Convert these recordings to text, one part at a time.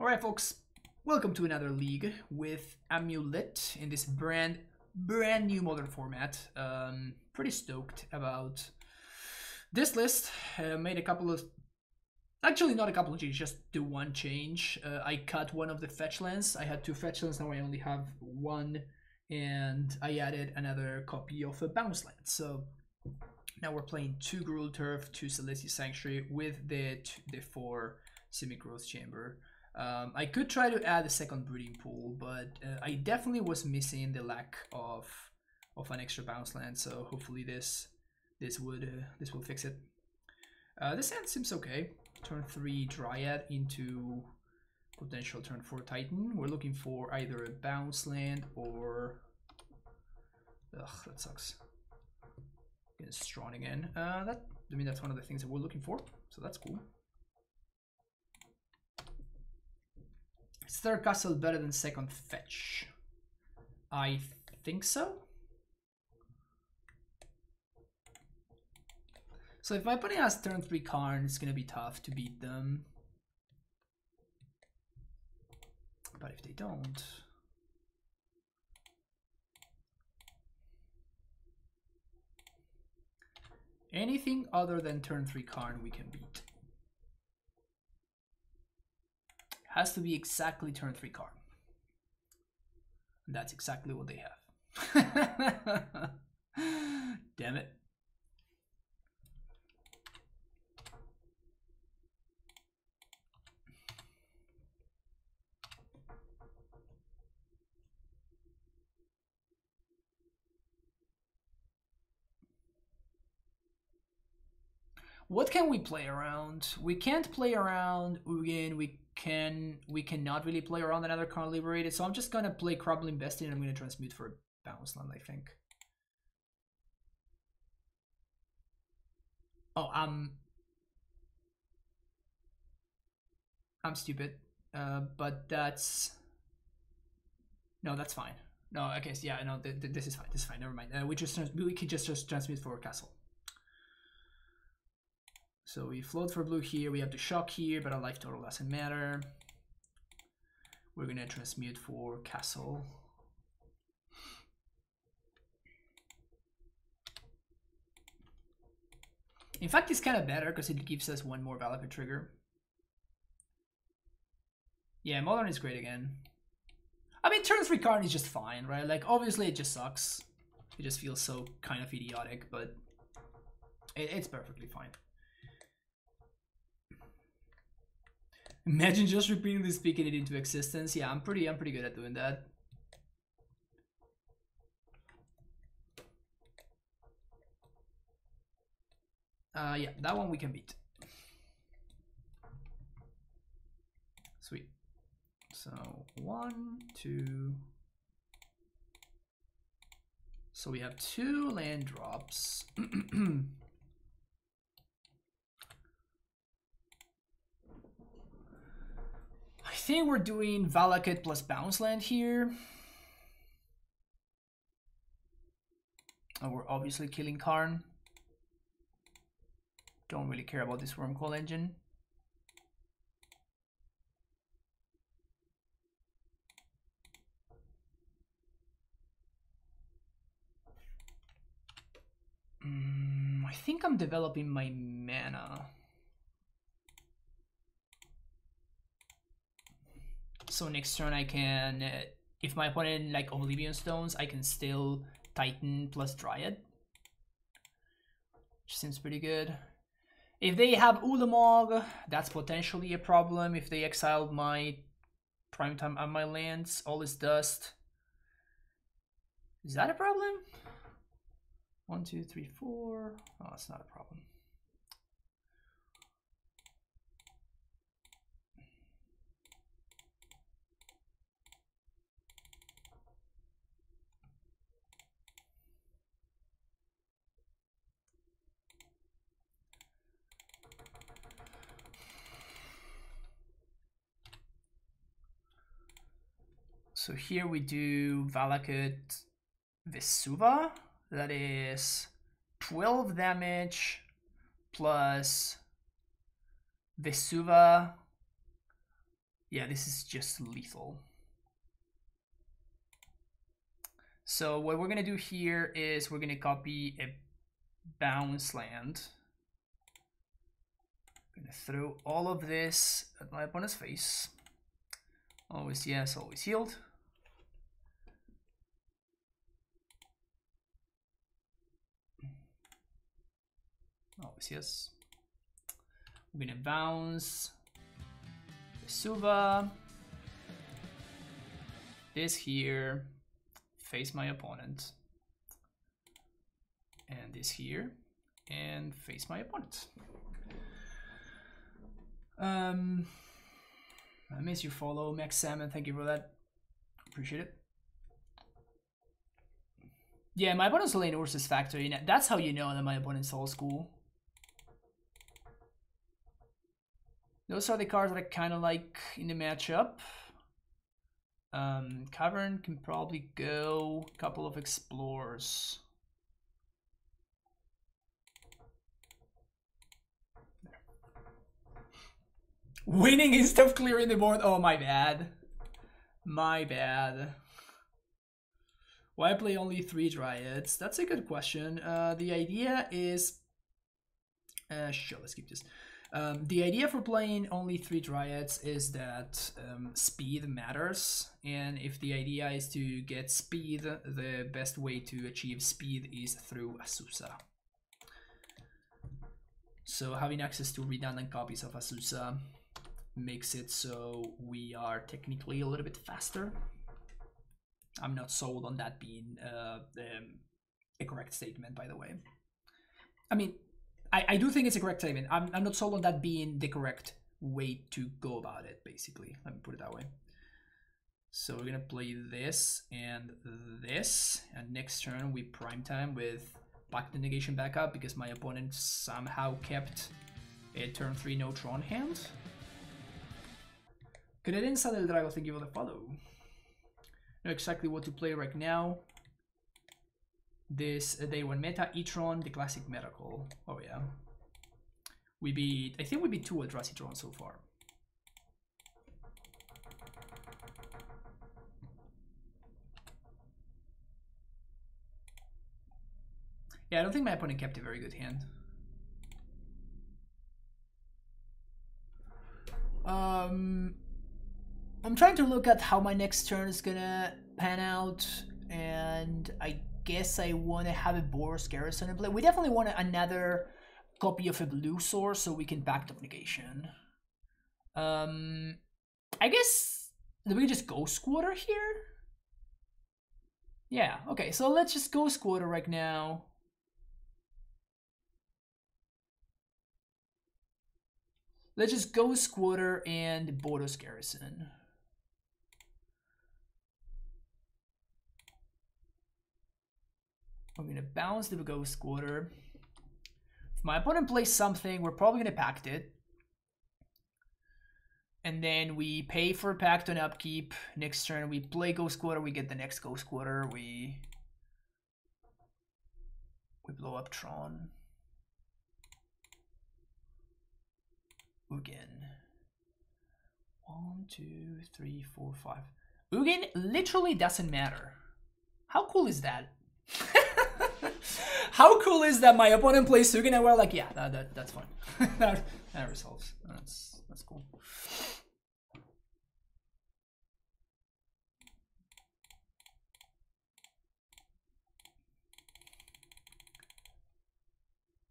Alright folks, welcome to another league with Amulet in this brand new modern format. Pretty stoked about this list. Made a couple of, actually not a couple of changes, just the one change. I cut one of the fetch lands. I had two fetch lands, now I only have one, and I added another copy of a bounce land. So now we're playing 2 Gruul Turf, 2 Celestia Sanctuary with the 4 Semi-Growth Chamber. I could try to add a second breeding pool, but I definitely was missing the lack of an extra bounce land. So hopefully this will fix it. This hand seems okay. Turn 3 Dryad into potential turn 4 Titan. We're looking for either a bounce land or that sucks. Getting Strong again. That's one of the things that we're looking for, so that's cool. Is third castle better than second fetch? I think so. So if my opponent has turn 3 Karn, it's gonna be tough to beat them. But if they don't, anything other than turn 3 Karn we can beat. Has to be exactly turn 3 Karn. And that's exactly what they have. Damn it. What can we play around? We can't play around Ugin. We cannot really play around another Karn Liberated, so I'm just gonna play Crumbling Bestie and I'm gonna transmute for a bounce land, I think. Oh, I'm stupid. But that's fine. No, okay, so yeah, no, this is fine. This is fine. Never mind. We can just transmute for a castle. So we float for blue here, we have the shock here, but our life total doesn't matter. We're gonna transmute for castle. In fact, it's kind of better because it gives us one more Valakut trigger. Yeah, Modern is great again. I mean, turn 3 Karn is just fine, right? Like, obviously it just sucks. It just feels so kind of idiotic, but it's perfectly fine. Imagine just repeatedly speaking it into existence. Yeah, I'm pretty good at doing that. Yeah, that one we can beat. Sweet. So 1, 2. So we have 2 land drops. I think we're doing Valakut plus bounce land here. And we're obviously killing Karn. Don't really care about this Wormcoil engine. I think I'm developing my mana. So next turn I can, if my opponent like Oblivion Stones, I can still Titan plus Dryad. Which seems pretty good. If they have Ulamog, that's potentially a problem. If they exiled my Primetime on my lands, all is dust. Is that a problem? 1, 2, 3, 4. Oh, it's not a problem. So here we do Valakut Vesuva. That is 12 damage plus Vesuva Yeah, this is just lethal. So what we're gonna do here is we're gonna copy a bounce land. I'm gonna throw all of this at my opponent's face. Always yes, always healed. Always yes. We're gonna bounce Suva. This here. Face my opponent. And this here. And face my opponent. I miss your follow, Max Salmon. Thank you for that. Appreciate it. Yeah, my opponent's lane Ursus Factory. That's how you know that my opponent's old school. Those are the cards that I kind of like in the matchup. Cavern can probably go a couple of Explorers. There. Winning instead of clearing the board. Oh, my bad. My bad. Why play only 3 Dryads? That's a good question. The idea is... sure, let's keep this. The idea for playing only 3 Dryads is that speed matters, and if the idea is to get speed, the best way to achieve speed is through Azusa. So having access to redundant copies of Azusa makes it so we are technically a little bit faster. I'm not sold on that being a correct statement, by the way. I mean, I do think it's a correct statement. I'm not sold on that being the correct way to go about it, basically. Let me put it that way. So we're gonna play this, and next turn we prime time with back the negation back up because my opponent somehow kept a turn 3 no Tron hand. Credenza del Drago, thank you for the follow. Know exactly what to play right now. This day one meta, E-Tron, the classic miracle. Oh yeah. We beat, I think we beat 2 Eldrazi Tron so far. Yeah, I don't think my opponent kept a very good hand. I'm trying to look at how my next turn is gonna pan out, and I guess I want to have a Boros Garrison in play. We definitely want another copy of a blue source so we can back the negation. I guess, do we just go Squatter here? Yeah, okay, so let's just go Squatter right now. Let's just go Squatter and Boros Garrison. I'm gonna bounce the Ghost Squatter. If my opponent plays something, we're probably gonna pact it. And then we pay for pact on upkeep. Next turn we play Ghost Squatter, we get the next Ghost Squatter, we blow up Tron. Ugin. 1, 2, 3, 4, 5. Ugin literally doesn't matter. How cool is that? How cool is that my opponent plays Ugin and we're like, yeah, that's fine. that resolves. That's cool.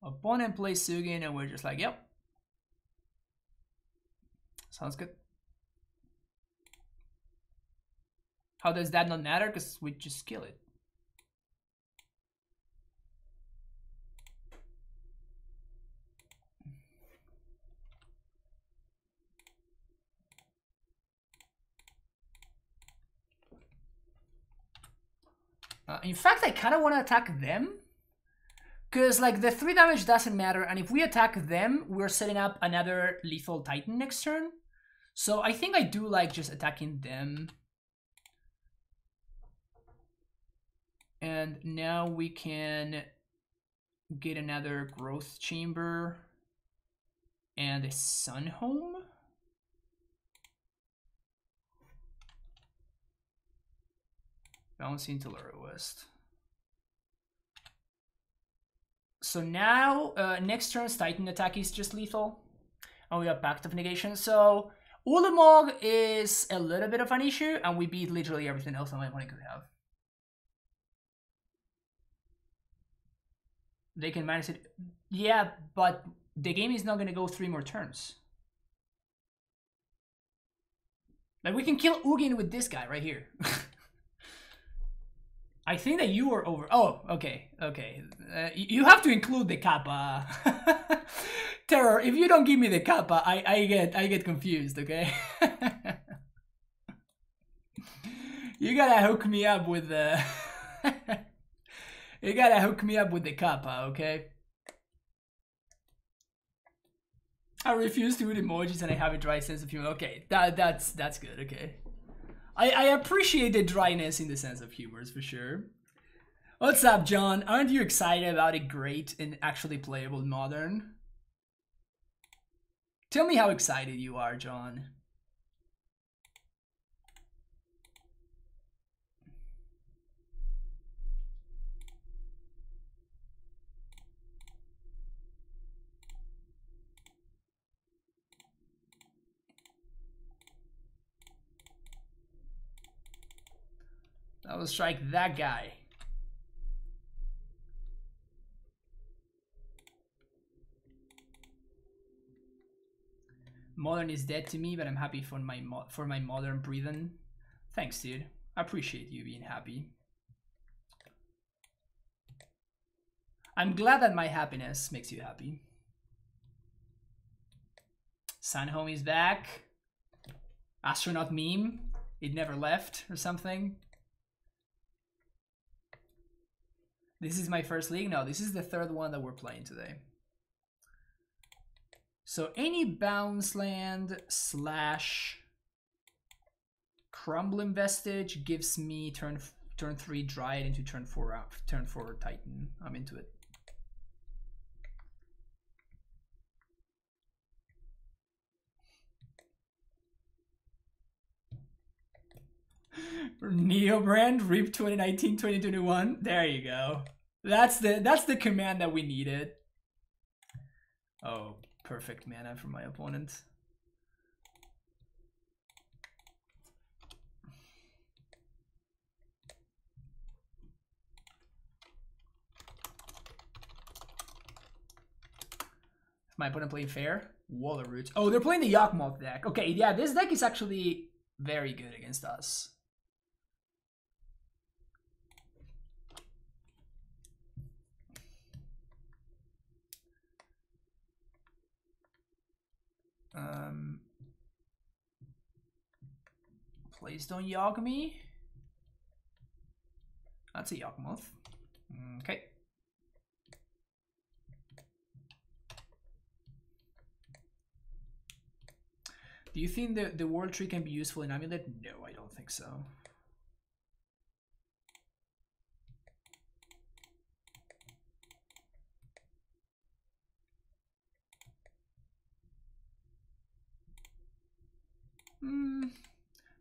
Opponent plays Ugin and we're just like, yep. Sounds good. How does that not matter? Because we just kill it. In fact, I kind of want to attack them. Because, like, the 3 damage doesn't matter. And if we attack them, we're setting up another lethal Titan next turn. So I think I do like just attacking them. And now we can get another Growth Chamber and a Sun Home. Bounce into Lower West. So now, next turn's Titan attack is just lethal. And we have Pact of Negation. So Ulamog is a little bit of an issue, and we beat literally everything else that my opponent could have. They can manage it. Yeah, but the game is not going to go 3 more turns. Like, we can kill Ugin with this guy right here. I think that you are over. Oh, okay, okay. You have to include the Kappa. Terror, if you don't give me the Kappa, I get confused, okay? You gotta hook me up with the... You gotta hook me up with the Kappa, okay? I refuse to eat emojis and I have a dry sense of humor. Okay, that's good, okay. I appreciate the dryness in the sense of humors for sure. What's up, John? Aren't you excited about a great and actually playable Modern? Tell me how excited you are, John. I will strike that guy. Modern is dead to me, but I'm happy for my Modern breathing. Thanks, dude. I appreciate you being happy. I'm glad that my happiness makes you happy. Sunhome is back. Astronaut meme. It never left or something. This is my first league? No, this is the 3rd one that we're playing today. So any bounce land / crumbling vestige gives me turn 3 Dryad into turn 4 Titan. I'm into it. Neo brand RIP 2019-2021. There you go. That's the command that we needed. Oh, perfect mana for my opponent. My opponent playing fair? Waller Roots. Oh, they're playing the Yawgmoth deck. Okay, yeah, this deck is actually very good against us. Please don't Yawg me. That's a Yawgmoth. Okay. Do you think the World Tree can be useful in Amulet? No, I don't think so.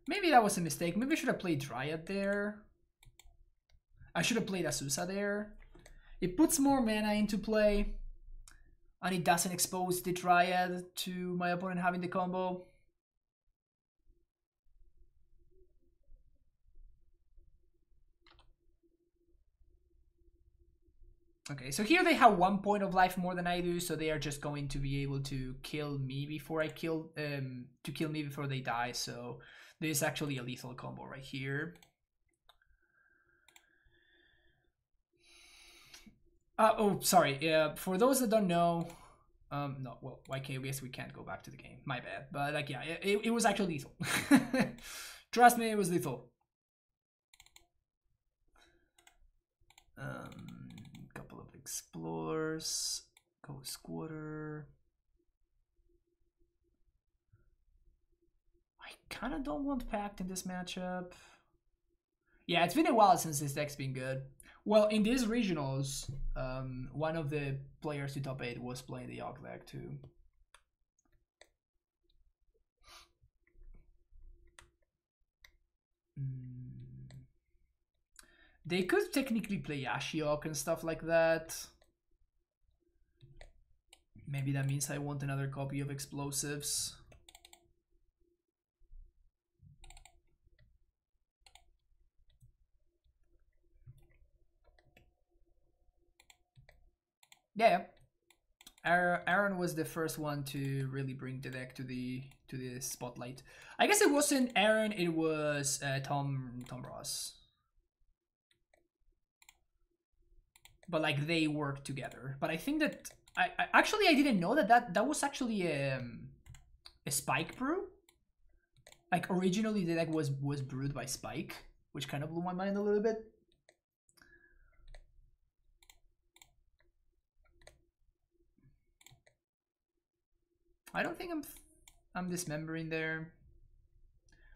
Maybe that was a mistake. Maybe I should have played Dryad there. I should have played Azusa there. It puts more mana into play. And it doesn't expose the Dryad to my opponent having the combo. Okay, so here they have 1 point of life more than I do, so they are just going to be able to kill me before I kill me before they die. So this is actually a lethal combo right here. Oh, sorry. For those that don't know, no, well, I guess we can't go back to the game. My bad. But like, yeah, it was actually lethal. Trust me, it was lethal. Couple of explorers, go squatter. I kind of don't want Pact in this matchup. Yeah, it's been a while since this deck's been good. Well, in these regionals, one of the players to top 8 was playing the Yawg deck too. They could technically play Ashiok and stuff like that. Maybe that means I want another copy of explosives. Yeah. Aaron was the first one to really bring the deck to the spotlight. I guess it wasn't Aaron, it was Tom Ross. But like they worked together. But I think that I actually I didn't know that was actually a Spike brew. Like originally the deck was brewed by Spike, which kind of blew my mind a little bit. I don't think I'm dismembering there.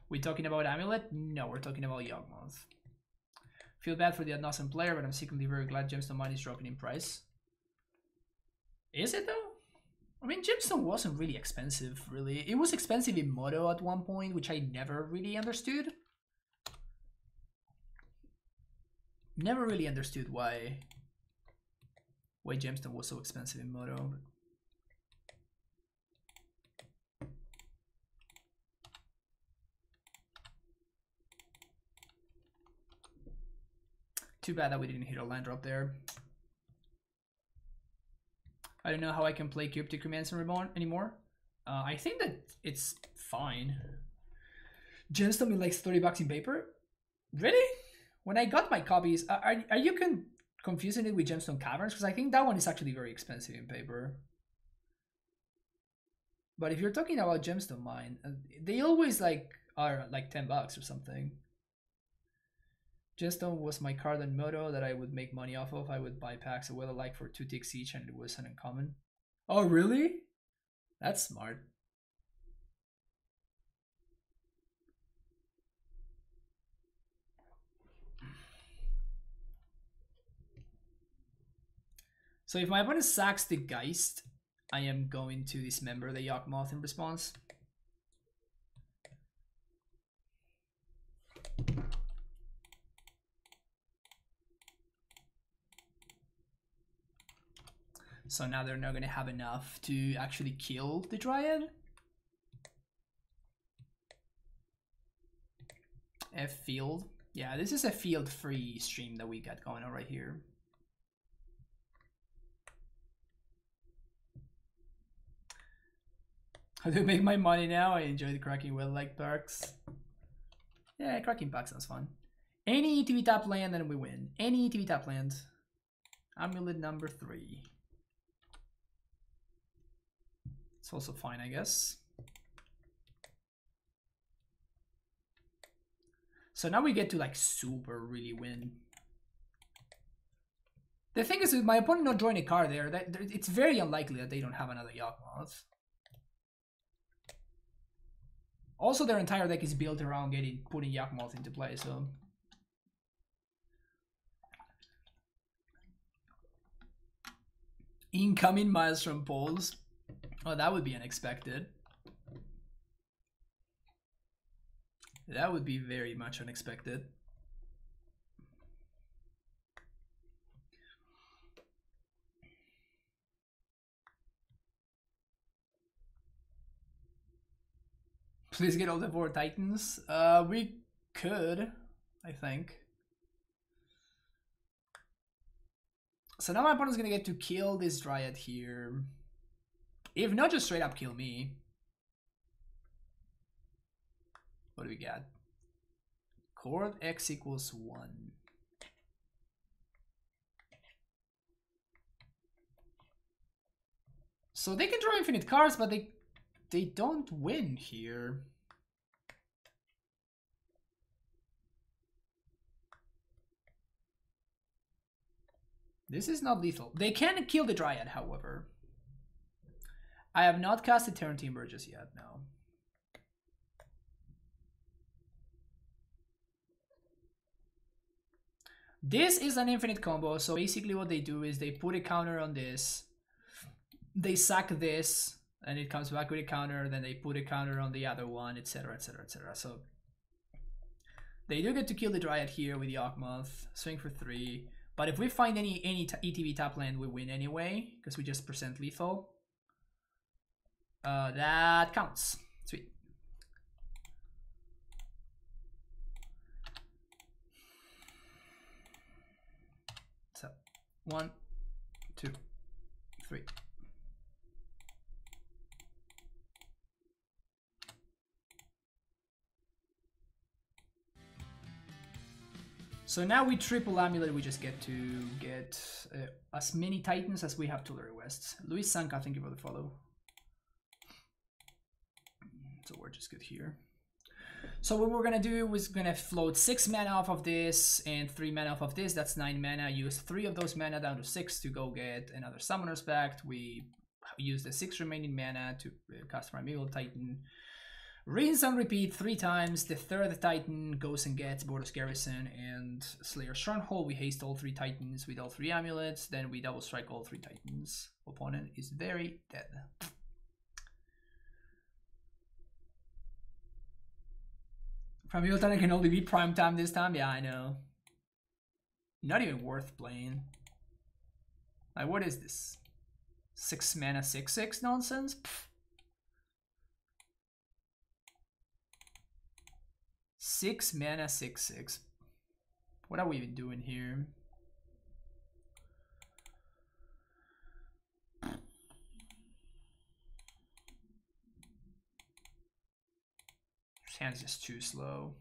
We talking about Amulet? No, we're talking about Yawgmoth. Feel bad for the ad nauseam player, but I'm secretly very glad Gemstone Mine is dropping in price. Is it though? I mean, Gemstone wasn't really expensive, really. It was expensive in Moto at one point, which I never really understood. Never really understood why Gemstone was so expensive in Moto. Too bad that we didn't hit a land drop there. I don't know how I can play Cryptic Commands anymore. I think that it's fine. Gemstone likes 30 bucks in paper? Really? When I got my copies, are you confusing it with Gemstone Caverns? Because I think that one is actually very expensive in paper. But if you're talking about Gemstone Mine, they always are like 10 bucks or something. Gemstone was my card on Moto that I would make money off of. I would buy packs of Weather like for 2 ticks each and it was an uncommon. Oh, really? That's smart. So if my opponent sacks the Geist, I am going to dismember the Yawgmoth in response. So now they're not going to have enough to actually kill the Dryad. F field. Yeah, this is a field-free stream that we got going on right here. How do I make my money now? I enjoy the cracking well-like packs. Yeah, cracking packs sounds fun. Any ETB tap land and we win. Any ETB tap land. Amulet number 3. It's also fine, I guess. So now we get to like super really win. The thing is, with my opponent not drawing a card there, it's very unlikely that they don't have another Yawgmoth. Also, their entire deck is built around putting Yawgmoth into play, so. Incoming Maelstrom polls. Oh, that would be unexpected. That would be very much unexpected. Please get all the 4 Titans. We could, I think. So now my opponent's gonna get to kill this Dryad here. If not, just straight up kill me. What do we got? Chord X equals 1. So they can draw infinite cards, but they don't win here. This is not lethal. They can kill the Dryad, however. I have not cast Eternal Timber just yet, no. This is an infinite combo, so basically what they do is they put a counter on this, they sack this, and it comes back with a counter, then they put a counter on the other one, etc, etc, etc. So They do get to kill the Dryad here with Yawgmoth, swing for 3. But if we find any ETB top land, we win anyway, because we just percent lethal. That counts. Sweet. So, 1, 2, 3. So now we triple Amulet, we just get to get as many Titans as we have Tulare West. Luis Sanka, thank you for the follow. So we're just good here. So what we're gonna do is gonna float 6 mana off of this and 3 mana off of this. That's 9 mana. Use 3 of those mana down to 6 to go get another Summoner's Pact. We use the 6 remaining mana to cast Primeval Titan. Rinse and repeat 3 times. The 3rd Titan goes and gets Borders Garrison and Slayer Stronghold. We haste all 3 Titans with all 3 amulets. Then we double strike all 3 Titans. Opponent is very dead. Primeval Titan can only be prime time this time. Yeah, I know. Not even worth playing. Like, what is this? 6 mana 6/6 nonsense? Pfft. 6 mana 6/6. What are we even doing here? This hand's just too slow.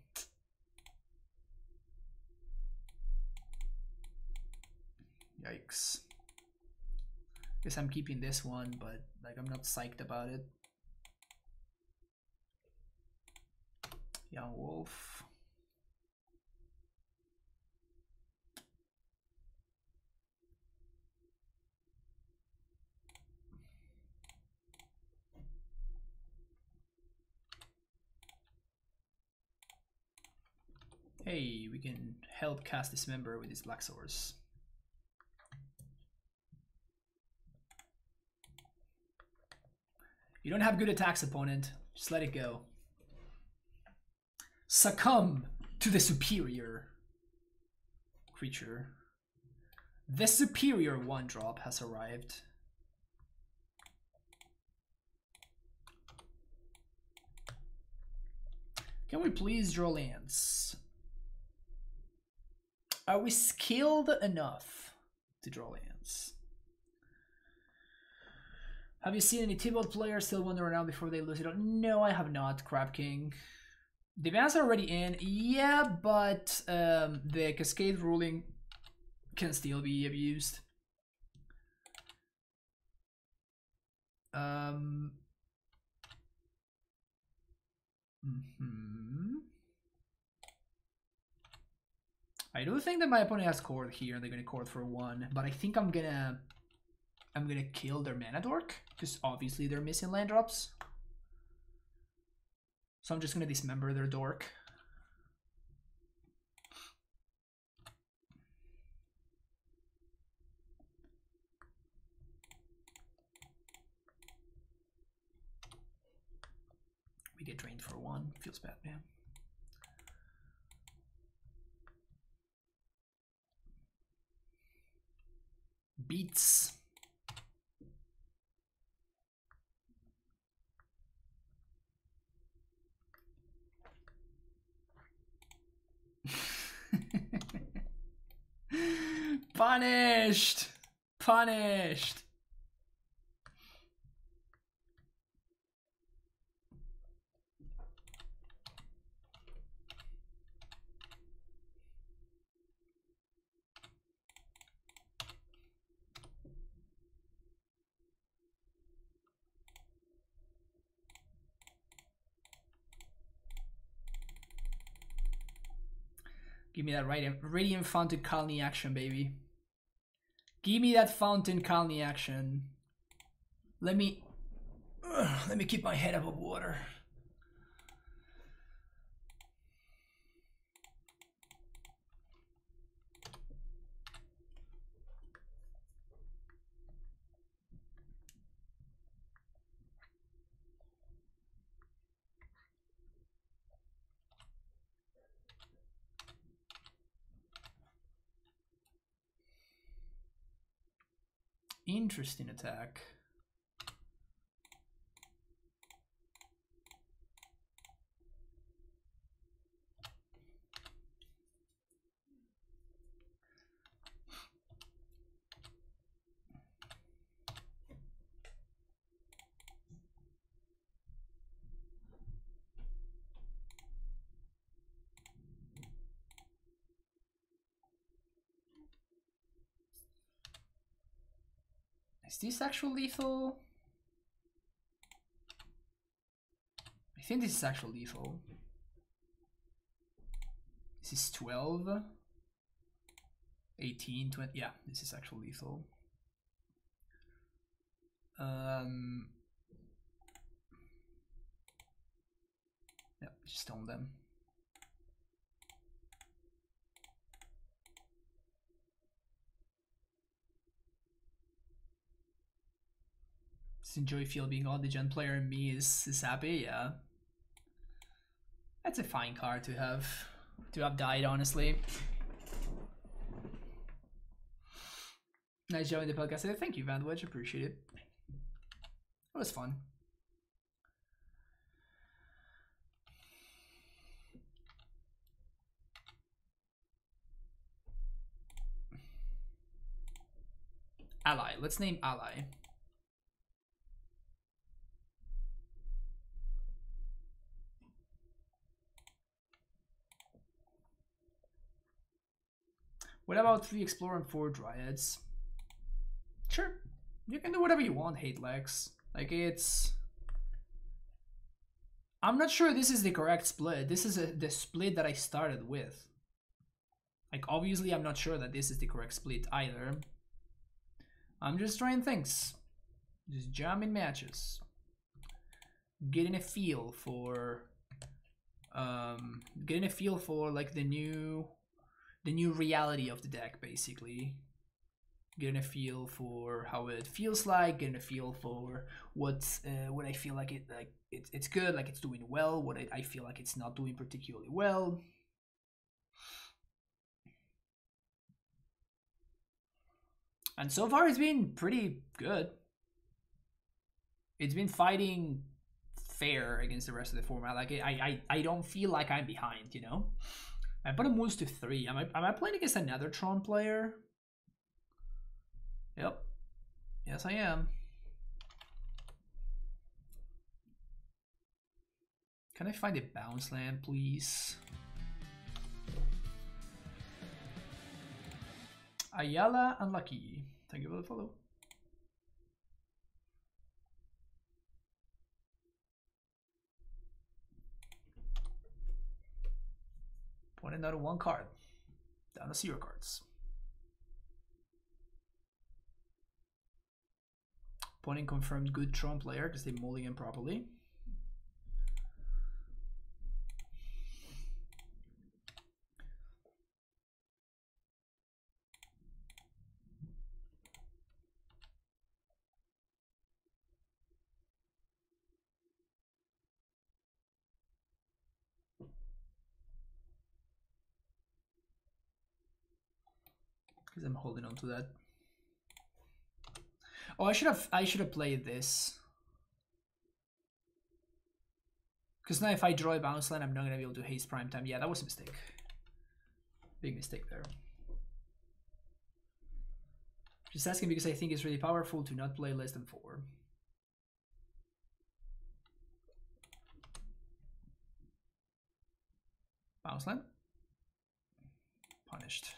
Yikes. Guess I'm keeping this one, but like I'm not psyched about it. Young Wolf. Hey, we can help cast Dismember with his Black Swords. You don't have good attacks, opponent. Just let it go. Succumb to the superior creature. The superior 1-drop has arrived. Can we please draw lands? Are we skilled enough to draw lands? Have you seen any Tibalt players still wander around before they lose it all? No, I have not, Crab King. The bans are already in, yeah, but the Cascade ruling can still be abused. I do think that my opponent has Chord here, and they're gonna Chord for 1, but I think I'm gonna kill their Mana Dork, because obviously they're missing land drops. So I'm just gonna dismember their Dork. We get drained for 1. Feels bad, man. Beats. Punished! Punished! Give me that Radiant Fountain Colony action, baby. Give me that Fountain Colony action. Let me keep my head above water. Interesting attack. Is this actual lethal? I think this is actual lethal. This is 12, 18, 20. Yeah, this is actual lethal. Yeah, just stone them. Just enjoy feel being all the gen player and me is happy, yeah. That's a fine card to have died, honestly. Nice job in the podcast. Thank you, Vandwedge. Appreciate it. It was fun. Ally. Let's name Ally. What about 3 Explorer and 4 Dryads? Sure. You can do whatever you want, Hate Lex. Like, it's... I'm not sure this is the correct split. This is the split that I started with. Like, obviously, I'm not sure that this is the correct split either. I'm just trying things. Just jamming matches. Getting a feel for... getting a feel for, like, the new reality of the deck, basically. Getting a feel for how it feels like, getting a feel for what I feel like it's good, like it's doing well, what I feel like it's not doing particularly well. And so far it's been pretty good. It's been fighting fair against the rest of the format. Like I don't feel like I'm behind, you know? I put a moves to 3. Am I playing against another Tron player? Yep. Yes, I am. Can I find a bounce land, please? Ayala Unlucky. Thank you for the follow. Point another 1 card. Down to 0 cards. Opponent confirmed good Tron player because they mulligan properly. Because I'm holding on to that. Oh, I should have played this. Because now if I draw a bounce line, I'm not gonna be able to haste prime time. Yeah, that was a mistake. Big mistake there. Just asking because I think it's really powerful to not play less than 4. Bounce line. Punished.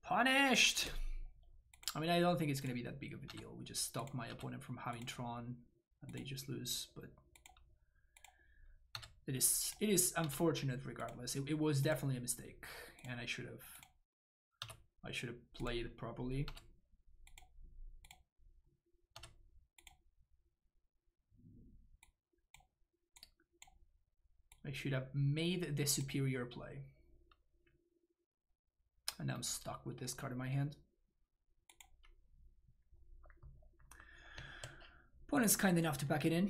Punished! I mean, I don't think it's going to be that big of a deal. We just stop my opponent from having Tron and they just lose, but it is unfortunate regardless. It was definitely a mistake and I should have played properly. I should have made the superior play. And now I'm stuck with this card in my hand. Opponent's kind enough to pack it in.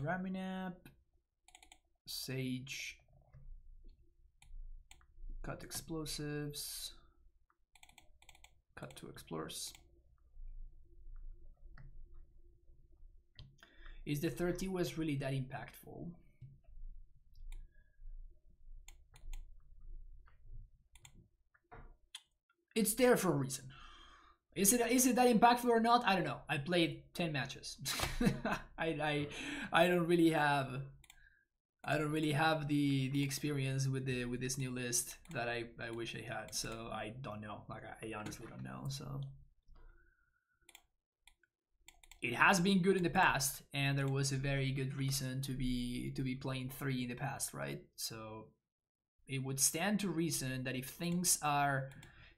Raminap, Sage, cut explosives, cut to Explorers. Is the 30 was really that impactful? It's there for a reason. Is it that impactful or not? I don't know. I played 10 matches. I don't really have the experience with this new list that I wish I had. So I don't know. Like I honestly don't know. So it has been good in the past, and there was a very good reason to be playing 3 in the past, right? So it would stand to reason that if things are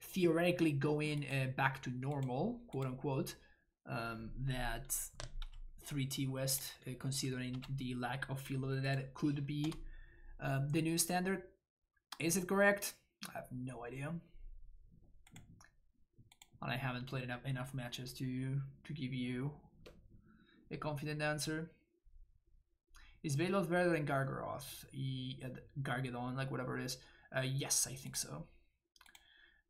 theoretically going back to normal, quote unquote, that 3T West, considering the lack of feel of that, could be the new standard. Is it correct? I have no idea, and I haven't played enough matches to give you a confident answer. Is Bailoff better than Gargaroth? Gargadon, like whatever it is. Yes, I think so.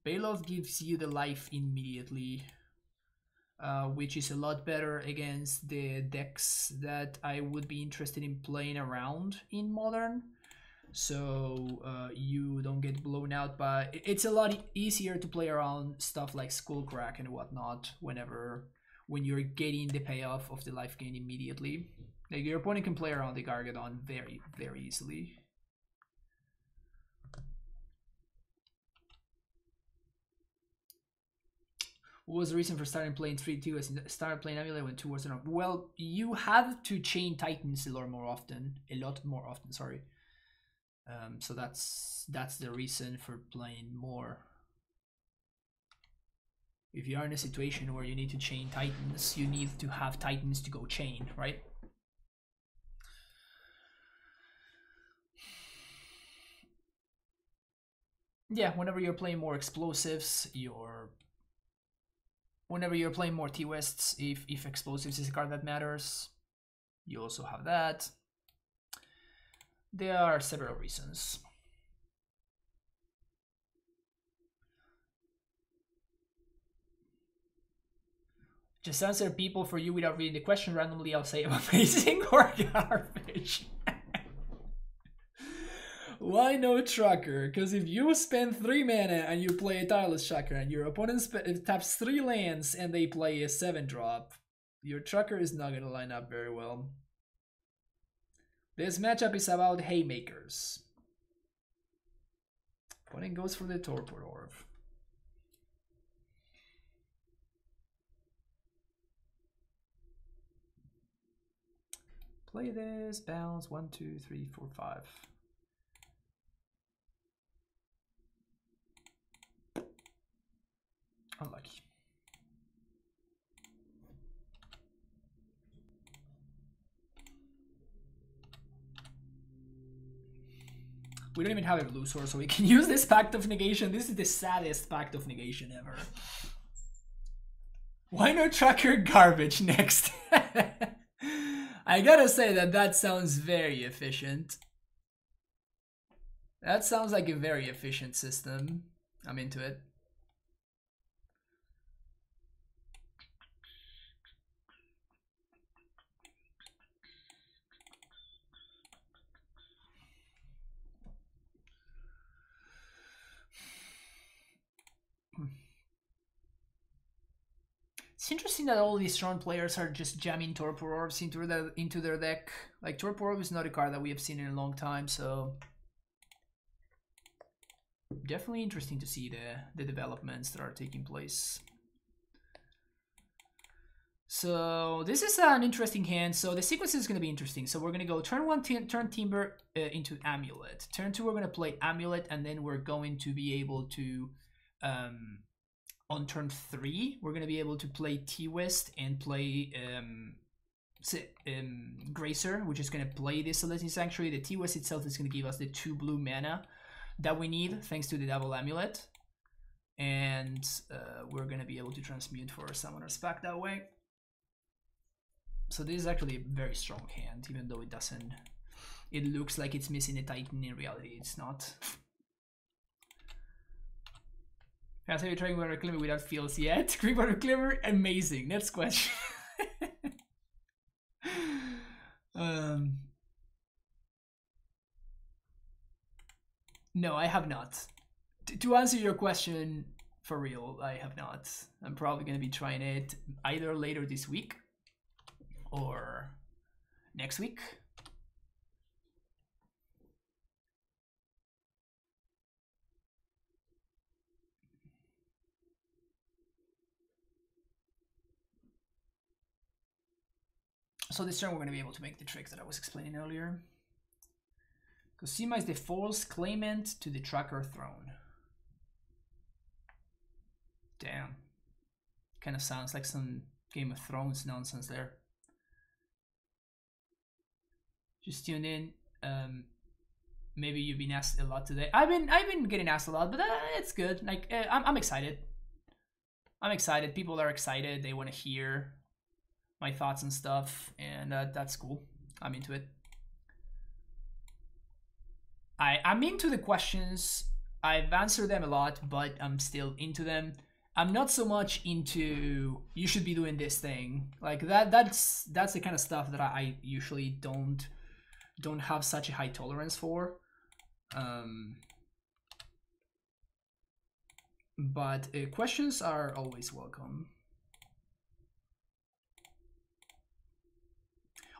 Bailoff gives you the life immediately, which is a lot better against the decks that I would be interested in playing around in Modern. So you don't get blown out by... It's a lot easier to play around stuff like Skullcrack and whatnot when you're getting the payoff of the life gain immediately. Like, your opponent can play around the Gargadon very, very easily. What was the reason for starting playing 3-2 as started playing Amulet when 2 wasn't up? Well, you have to chain Titans a lot more often, sorry. So that's the reason for playing more. If you are in a situation where you need to chain Titans, you need to have Titans to go chain, right? Yeah, whenever you're playing more explosives, whenever you're playing more T-Wests, if explosives is a card that matters, you also have that. There are several reasons. Just answer people for you without reading the question randomly. I'll say amazing or garbage. Why no Trucker? Because if you spend 3 mana and you play a Tireless Tracker and your opponent taps 3 lands and they play a 7-drop, your Trucker is not going to line up very well. This matchup is about haymakers. Opponent goes for the Torpor Orb. Play this, bounce, 1, 2, 3, 4, 5. Unlucky. We don't even have a blue source, so we can use this Pact of Negation. This is the saddest Pact of Negation ever. Why no Tracker garbage next? I gotta say that sounds very efficient. That sounds like a very efficient system. I'm into it. It's interesting that all these Tron players are just jamming Torpor Orbs into their deck. Like, Torpor Orb is not a card that we have seen in a long time, so definitely interesting to see the developments that are taking place. So this is an interesting hand. So the sequence is going to be interesting. So we're going to go turn 1, turn Timber into Amulet. Turn 2, we're going to play Amulet, and then we're going to be able to... on turn 3, we're going to be able to play T-West and play Gracer, which is going to play this Celestial Sanctuary. The T-West itself is going to give us the 2 blue mana that we need, thanks to the double Amulet. And we're going to be able to transmute for our Summoner's Pact that way. So this is actually a very strong hand, even though it doesn't... It looks like it's missing a Titan. In reality, it's not. Have you tried Greenwater Climber without fields yet? Greenwater Climber, amazing. Next question. No, I have not. To answer your question, for real, I have not. I'm probably going to be trying it either later this week or next week. So this turn we're going to be able to make the trick that I was explaining earlier. Cosima is the false claimant to the tracker throne. Damn. Kind of sounds like some Game of Thrones nonsense there. Just tune in. Maybe you've been asked a lot today. I've been getting asked a lot, but it's good. Like I'm excited. I'm excited. People are excited. They want to hear my thoughts and stuff, and that's cool. I'm into it. I'm into the questions. I've answered them a lot, but I'm still into them. I'm not so much into you should be doing this thing like that. That's the kind of stuff that I usually don't have such a high tolerance for. But questions are always welcome.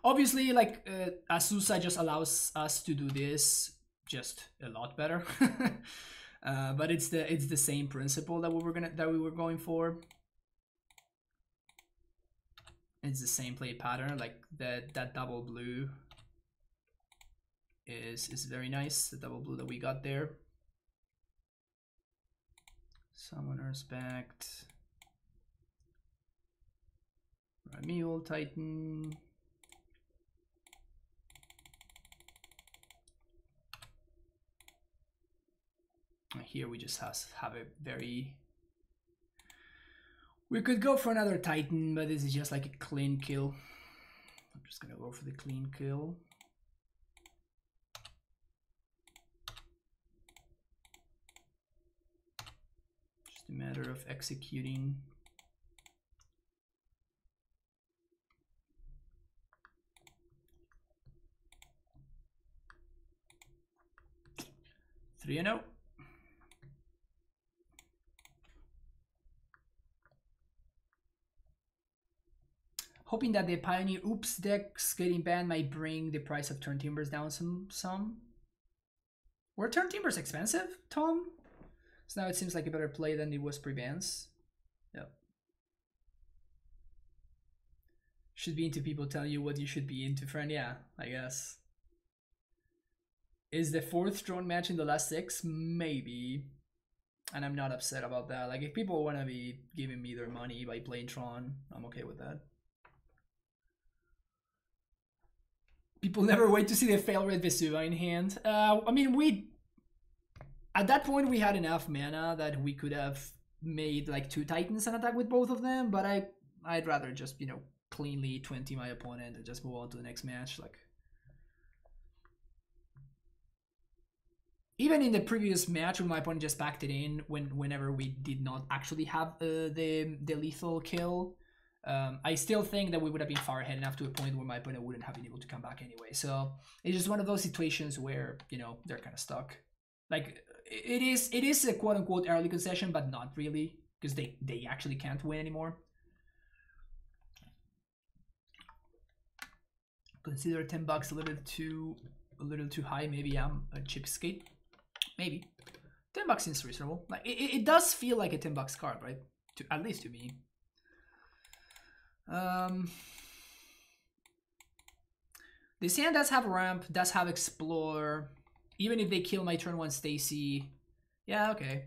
Obviously, like Azusa just allows us to do this just a lot better. But it's the same principle that we were going for. It's the same play pattern. Like that double blue is very nice. The double blue that we got there. Summoner's backed. Mule Titan. Here we just have a very... We could go for another Titan, but this is just like a clean kill. I'm just gonna go for the clean kill. Just a matter of executing. Three and 0. Hoping that the Pioneer Oops decks getting banned might bring the price of Turn Timbers down some. Were Turn Timbers expensive, Tom? So now it seems like a better play than it was pre-bans. Yep. Should be into people telling you what you should be into, friend. Yeah, I guess. Is the 4th Tron match in the last 6? Maybe. And I'm not upset about that. Like, if people want to be giving me their money by playing Tron, I'm okay with that. People never wait to see the fail rate Vesuva in hand. I mean, at that point we had enough mana that we could have made like 2 Titans and attack with both of them, but I'd rather just, you know, cleanly 20 my opponent and just move on to the next match. Like, even in the previous match when my opponent just backed it in whenever we did not actually have the lethal kill, I still think that we would have been far ahead enough to a point where my opponent wouldn't have been able to come back anyway. So it's just one of those situations where, you know, they're kind of stuck. Like, it is a quote-unquote early concession, but not really, because they actually can't win anymore. Consider $10 a little too high. Maybe I'm a cheapskate. Maybe $10 seems reasonable. Like, it does feel like a $10 card, right? At least to me. This hand does have ramp, does have explore. Even if they kill my turn 1 Stacy, yeah, okay.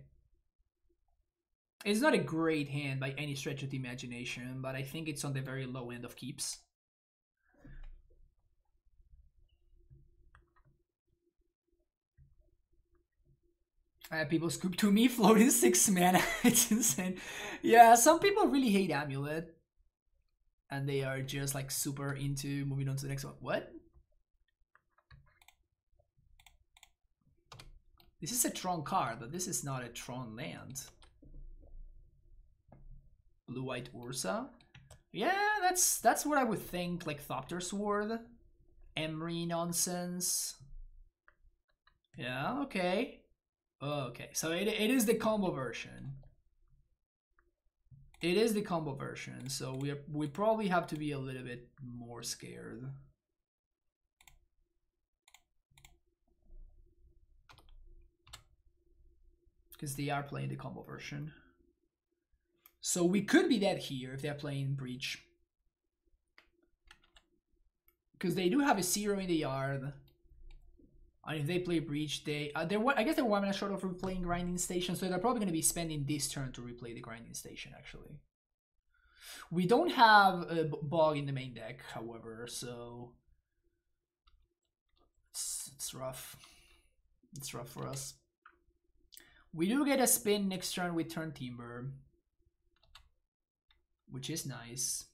It's not a great hand by any stretch of the imagination, but I think it's on the very low end of keeps. People scoop to me, floating 6 mana. It's insane. Yeah, some people really hate Amulet. And they are just like super into moving on to the next one. What? This is a Tron card, but this is not a Tron land. Blue-white Ursa. Yeah, that's what I would think. Like Thopter Sword, Emery nonsense. Yeah, okay. Okay, so it is the combo version. It is the combo version, so we probably have to be a little bit more scared. Because they are playing the combo version. So we could be dead here if they're playing Breach. Because they do have a 0 in the yard. And if they play Breach, I guess they're 1 mana short of replaying Grinding Station, so they're probably going to be spending this turn to replay the Grinding Station, actually. We don't have a Bog in the main deck, however, so... It's rough. It's rough for us. We do get a spin next turn with Turn Timber, which is nice.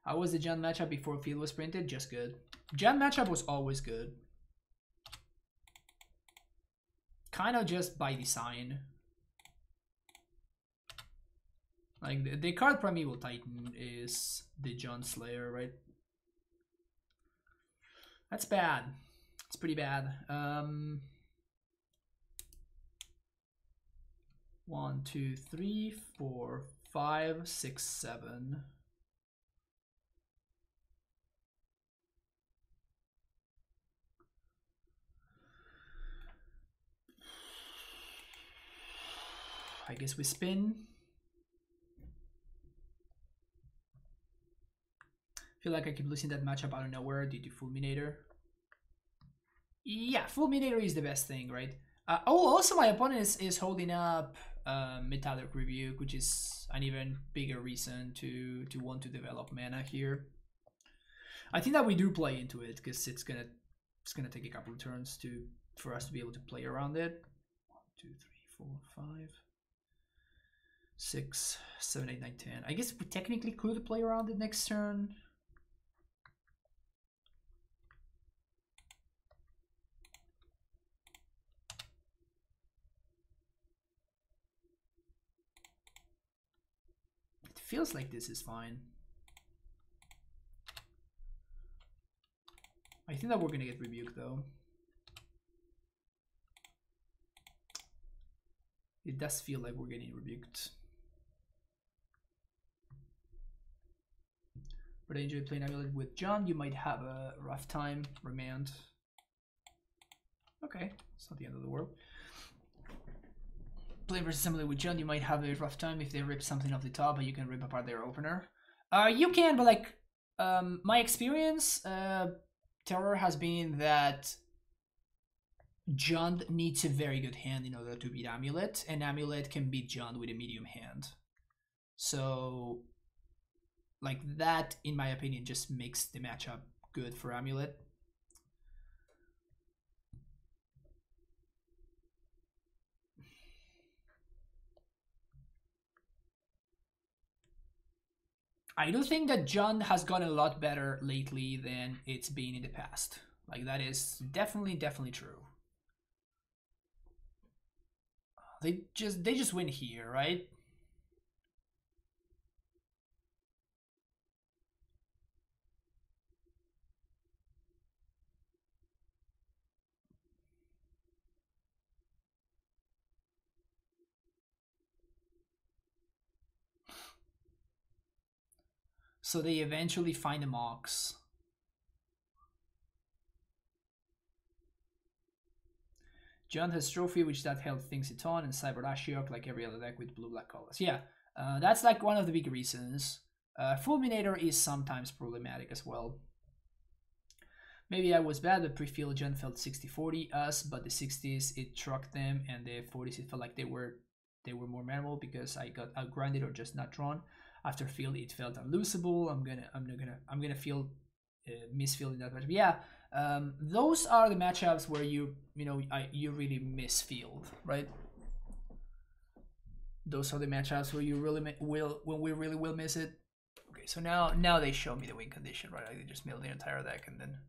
How was the Jund matchup before Field was printed? Just good. Jund matchup was always good. Kind of just by design. Like the card Primeval Titan is the Jund Slayer, right? That's bad. It's pretty bad. 1, 2, 3, 4, 5, 6, 7. I guess we spin. Feel like I keep losing that matchup out of nowhere due to Fulminator. Yeah, Fulminator is the best thing, right? Oh, also my opponent is holding up Metallic Rebuke, which is an even bigger reason to want to develop mana here. I think that we do play into it because it's gonna take a couple of turns for us to be able to play around it. 1, 2, 3, 4, 5, 6, 7, 8, 9, 10. I guess we technically could play around it next turn. It feels like this is fine. I think that we're gonna get rebuked though. It does feel like we're getting rebuked. But I enjoy playing Amulet with John. You might have a rough time. Remand. Okay, it's not the end of the world. Playing versus Amulet with John, you might have a rough time if they rip something off the top, but you can rip apart their opener. You can, but like my experience, Terror has been that Jund needs a very good hand in order to beat Amulet, and Amulet can beat Jund with a medium hand. So, like that, in my opinion, just makes the matchup good for Amulet. I do think that Jund has gotten a lot better lately than it's been in the past. Like that is definitely true. They just win here, right? So they eventually find a Mox. Jund has Trophy, which that held things it on, and Cyber Ashiok like every other deck with blue-black colors. Yeah, that's like one of the big reasons. Fulminator is sometimes problematic as well. Maybe I was bad, but pre-field Jund felt 60-40 us, but the 60s it trucked them, and the 40s it felt like they were more memorable because I got outgrinded or just not drawn. After field it felt unlosable. I'm gonna feel misfield in that matchup. Yeah, those are the matchups where you really miss field, right? Those are the matchups where you really when we really will miss it. Okay, so now they show me the win condition, right? They just milled the entire deck and then.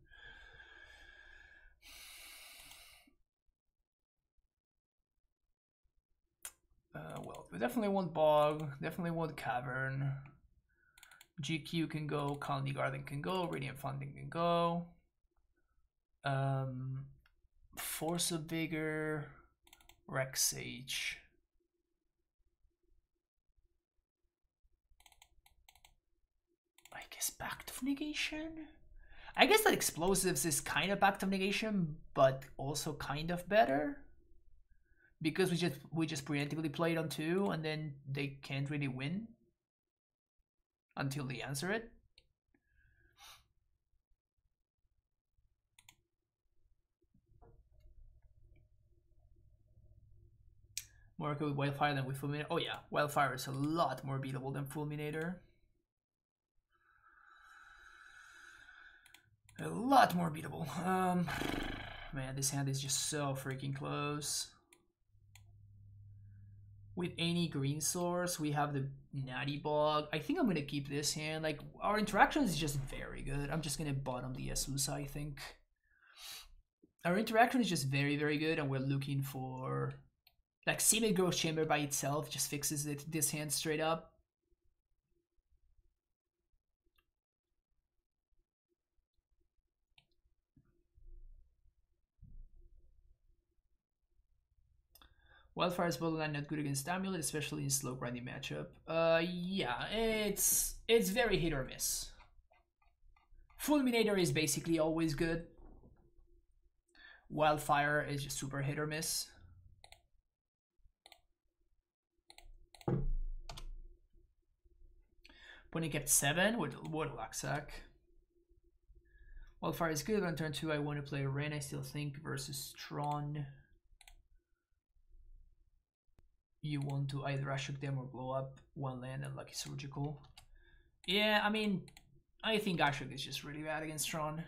Well, We definitely want Bog, definitely want Cavern. GQ can go, Colony Garden can go, Radiant Funding can go. Force of Vigor, Rex Sage. I guess Pact of Negation? I guess that Explosives is kind of Pact of Negation, but also kind of better. Because we just preemptively played on 2 and then they can't really win until they answer it. More good with Wildfire than with Fulminator. Oh yeah, Wildfire is a lot more beatable than Fulminator. A lot more beatable. Man, this hand is just so freaking close. With any green source, we have the Natty Bog. I think I'm gonna keep this hand. Like, our interaction is just very good. I'm just gonna bottom the Azusa, I think. Our interaction is just very, very good, and we're looking for... Like, Seeming Growth Chamber by itself just fixes this hand straight up. Wildfire is borderline not good against Amulet, especially in slow grinding matchup. Yeah, it's very hit or miss. Fulminator is basically always good. Wildfire is just super hit or miss. When he kept 7 with Laksak. Wildfire is good. On turn 2, I want to play Rain, I still think, versus Tron. You want to either Ashok them or blow up 1 land and Lucky Surgical. Yeah, I mean, I think Ashok is just really bad against Tron.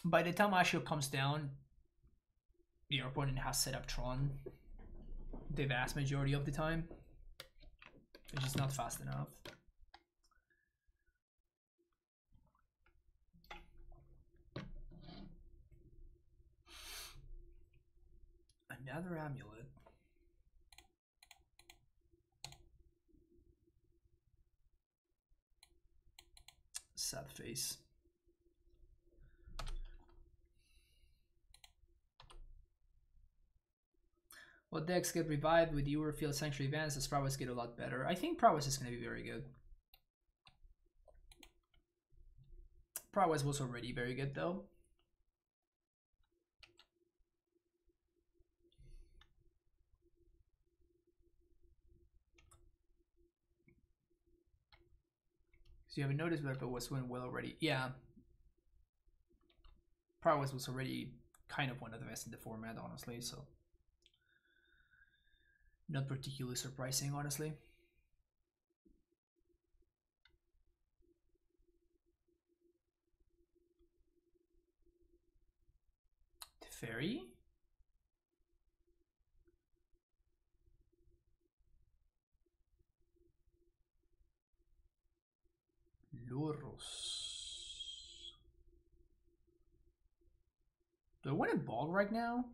By the time Ashok comes down, your opponent has set up Tron the vast majority of the time. It's just not fast enough. Another Amulet. Sad face. What decks get revived with your Field Sanctuary Advance as Prowess get a lot better? I think Prowess is going to be very good. Prowess was already very good though. So you haven't noticed, but was doing well already. Yeah. Prowess was already kind of one of the best in the format, honestly, so not particularly surprising, honestly. Teferi? Loros. Do I want a Bog right now?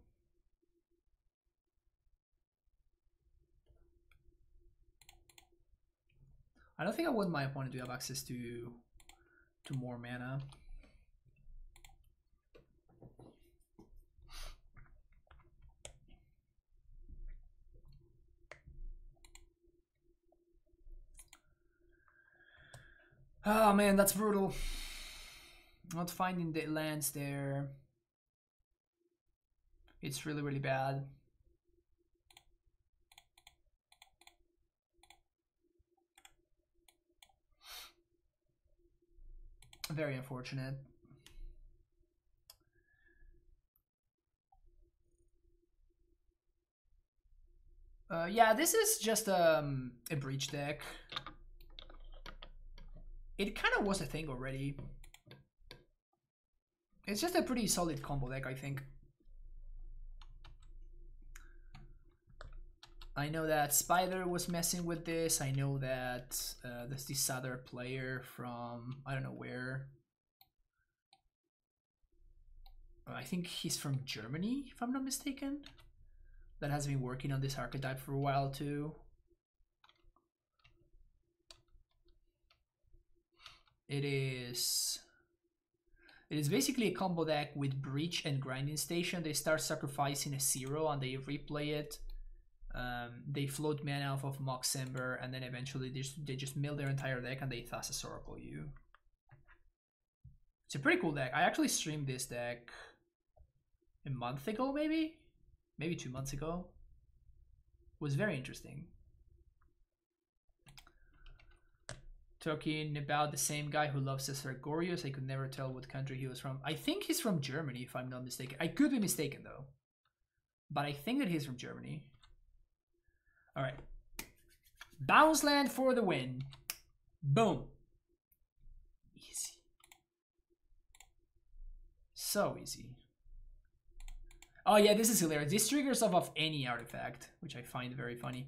I don't think I want my opponent to have access to more mana. Oh man, that's brutal. Not finding the lands there. It's really, really bad. Very unfortunate. Yeah, this is just a breach deck. It kind of was a thing already. It's just a pretty solid combo deck, I think. I know that Spider was messing with this. I know that there's this other player from I don't know where. I think he's from Germany, if I'm not mistaken. That has been working on this archetype for a while too. It is basically a combo deck with Breach and Grinding Station. They start sacrificing a 0 and they replay it. They float mana off of Mox Ember, and then eventually they just mill their entire deck and they Thassa's Oracle you. It's a pretty cool deck. I actually streamed this deck a month ago, maybe 2 months ago. It was very interesting. Talking about the same guy who loves Cesargorius. I could never tell what country he was from. I think he's from Germany, if I'm not mistaken. I could be mistaken though, but I think that he's from Germany. All right, Bounce Land for the win. Boom. Easy. So easy. Oh yeah, this is hilarious. This triggers off of any artifact, which I find very funny.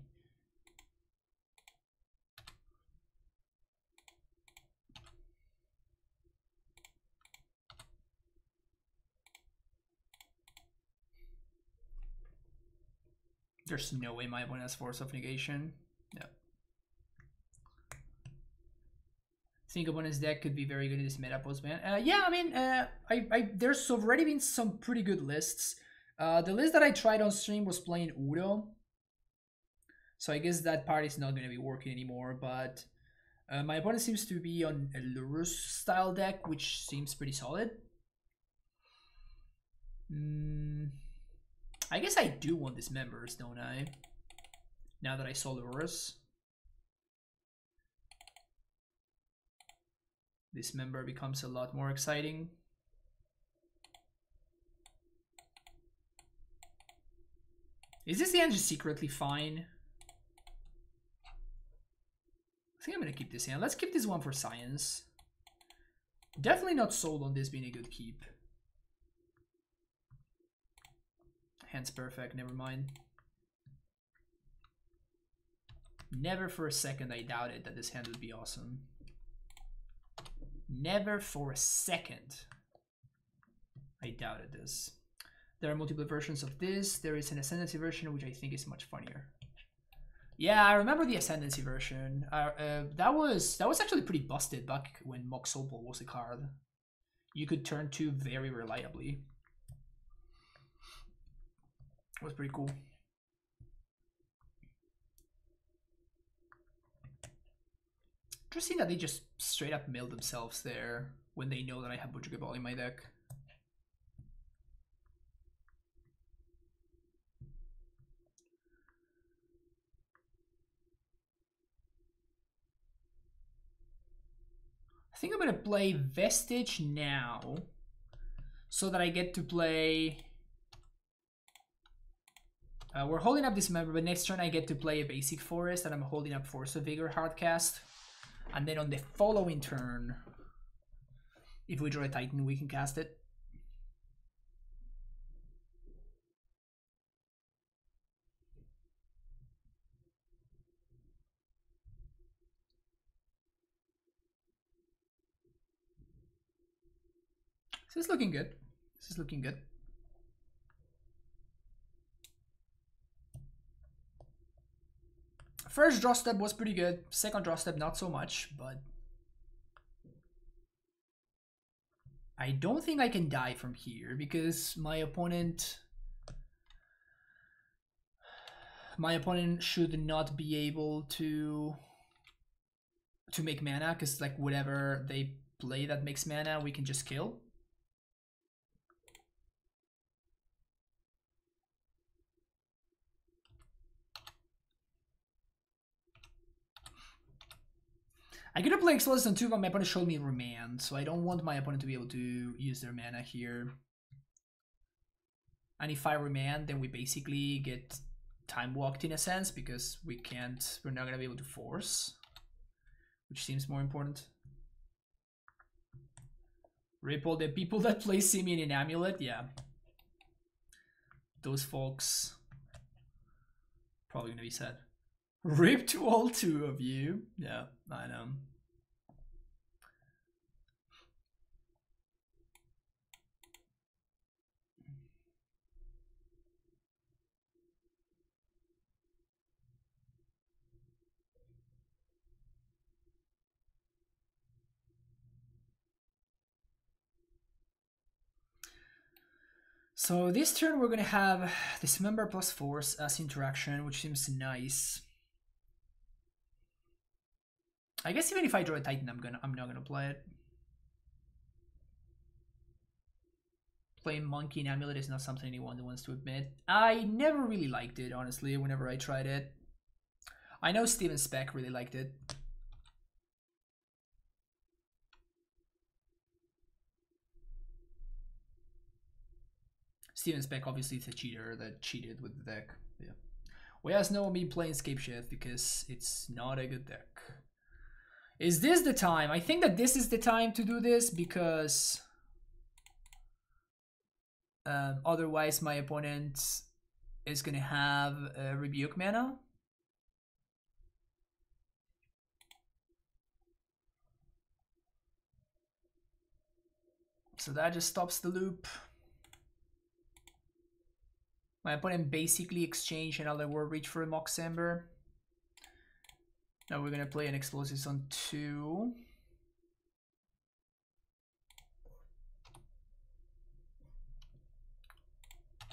There's no way my opponent has Force of Negation. No. I think opponent's deck could be very good in this meta post-ban. Yeah, I mean, there's already been some pretty good lists. The list that I tried on stream was playing Udo. So I guess that part is not going to be working anymore, but my opponent seems to be on a Lurus style deck, which seems pretty solid. I guess I do want these members, don't I? Now that I saw Lurus. This member becomes a lot more exciting. Is this the end just secretly fine? I think I'm gonna keep this hand. Let's keep this one for science. Definitely not sold on this being a good keep. Hand's perfect, never mind. Never for a second I doubted that this hand would be awesome. Never for a second I doubted this. There are multiple versions of this. There is an Ascendancy version, which I think is much funnier. Yeah, I remember the Ascendancy version. That was actually pretty busted back when Mox Opal was a card. You could turn 2 very reliably. It was pretty cool. Interesting that they just straight up mill themselves there when they know that I have Butcher Ball in my deck. I think I'm gonna play Vestige now so that I get to play. We're holding up this member, but next turn I get to play a basic forest, and I'm holding up Force of Vigor Hardcast. And then on the following turn, if we draw a Titan, we can cast it. This is looking good. This is looking good. First draw step was pretty good. Second draw step, not so much, but I don't think I can die from here because my opponent should not be able to make mana, because like whatever they play that makes mana, we can just kill. I could have played Explosive too, but my opponent showed me Remand, so I don't want my opponent to be able to use their mana here. And if I Remand, then we basically get time walked in a sense, because we're not gonna be able to force, which seems more important. Rip all the people that play Simian in Amulet, yeah. Those folks probably gonna be sad. Rip to all 2 of you. Yeah, I know. So this turn we're gonna have Dismember plus Force as interaction, which seems nice. I guess even if I draw a Titan, I'm not gonna play it. Playing Monkey and Amulet is not something anyone wants to admit. I never really liked it, honestly, whenever I tried it. I know Steven Speck really liked it. Steven Speck obviously is a cheater that cheated with the deck. Yeah. Why has no one been playing Scape Shift? Because it's not a good deck. Is this the time? I think that this is the time to do this because otherwise my opponent is gonna have a Rebuke mana. So that just stops the loop. My opponent basically exchanged another War Reach for a Mox Ember. Now we're gonna play an Explosives on 2.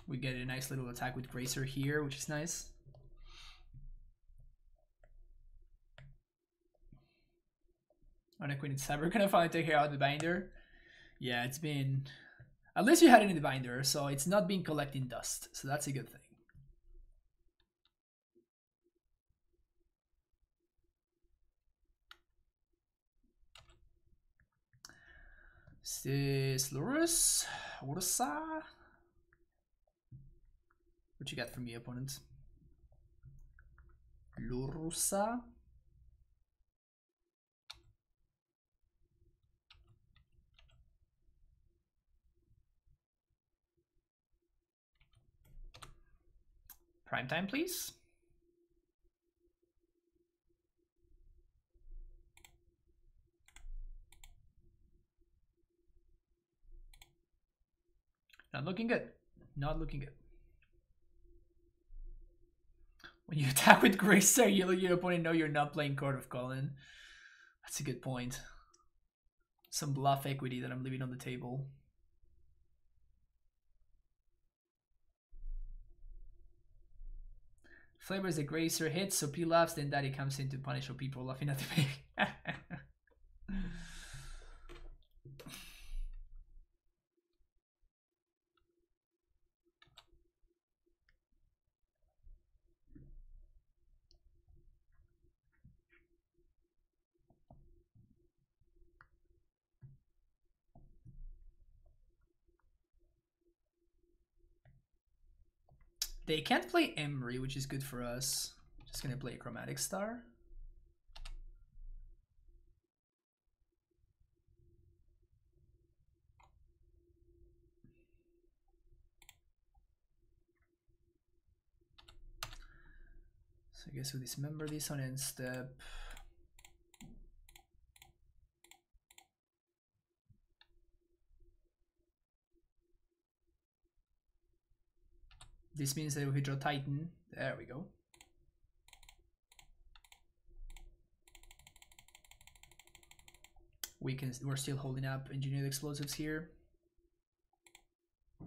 We get a nice little attack with Gracer here, which is nice. On a Queen Cyber, we're gonna finally take her out of the binder. Yeah, it's been... At least you had it in the binder, so it's not been collecting dust, so that's a good thing. This Lurus, Ursa. What you got from me, opponent? Lurusa. Prime time, please. Not looking good. Not looking good. When you attack with Gracer, you let your opponent know you're not playing Court of Colin. That's a good point. Some bluff equity that I'm leaving on the table. Flavor is a Gracer hit, so P laughs, then Daddy comes in to punish all people laughing at the baby. They can't play Emery, which is good for us. Just gonna play Chromatic Star. So I guess we dismember this on end step. This means that if we draw Titan, there we go. We're still holding up Engineered Explosives here. I